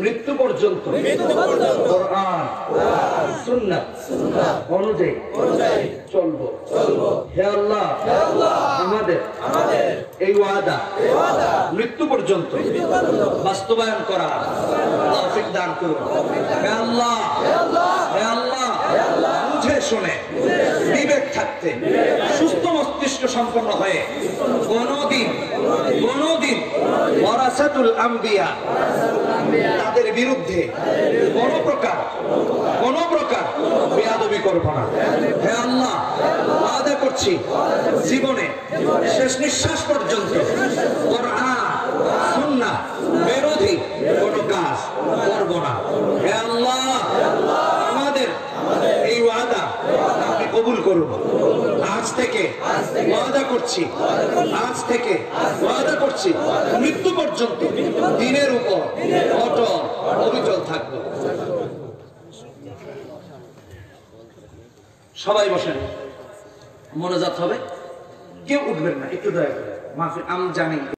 মৃত্যু পর্যন্ত কোরআন সুন্নাত অনুযায়ী চলবো। হে আল্লাহ, আমাদের এই ওয়াদা মৃত্যু পর্যন্ত বাস্তবায়ন করা তৌফিক দান করুন। হে আল্লাহ, হে আল্লাহ, বুঝে শুনে বিবেক থাকতে সুস্থ মস্তিষ্ক সম্পন্ন হয়ে কোনদিন ওয়ারাসাতুল আম্বিয়া তাদের বিরুদ্ধে কোন প্রকার বেয়াদবি করব না। হে আল্লাহ, ওয়াদা করছি জীবনে শেষ নিঃশ্বাস পর্যন্ত কোরআন সুন্নাহ বিরোধী কোন কাজ করব না। হে আল্লাহ, আমাদের এই ওয়াদা আপনি কবুল করুন। আজ থেকে ওয়াদা করছি, মৃত্যু পর্যন্ত দিনের উপর অবিচল থাকবো। সবাই বসেন, মোনাজাত হবে, কেউ উঠবেন না, একটু দয়া করে। মাফি, আমি জানি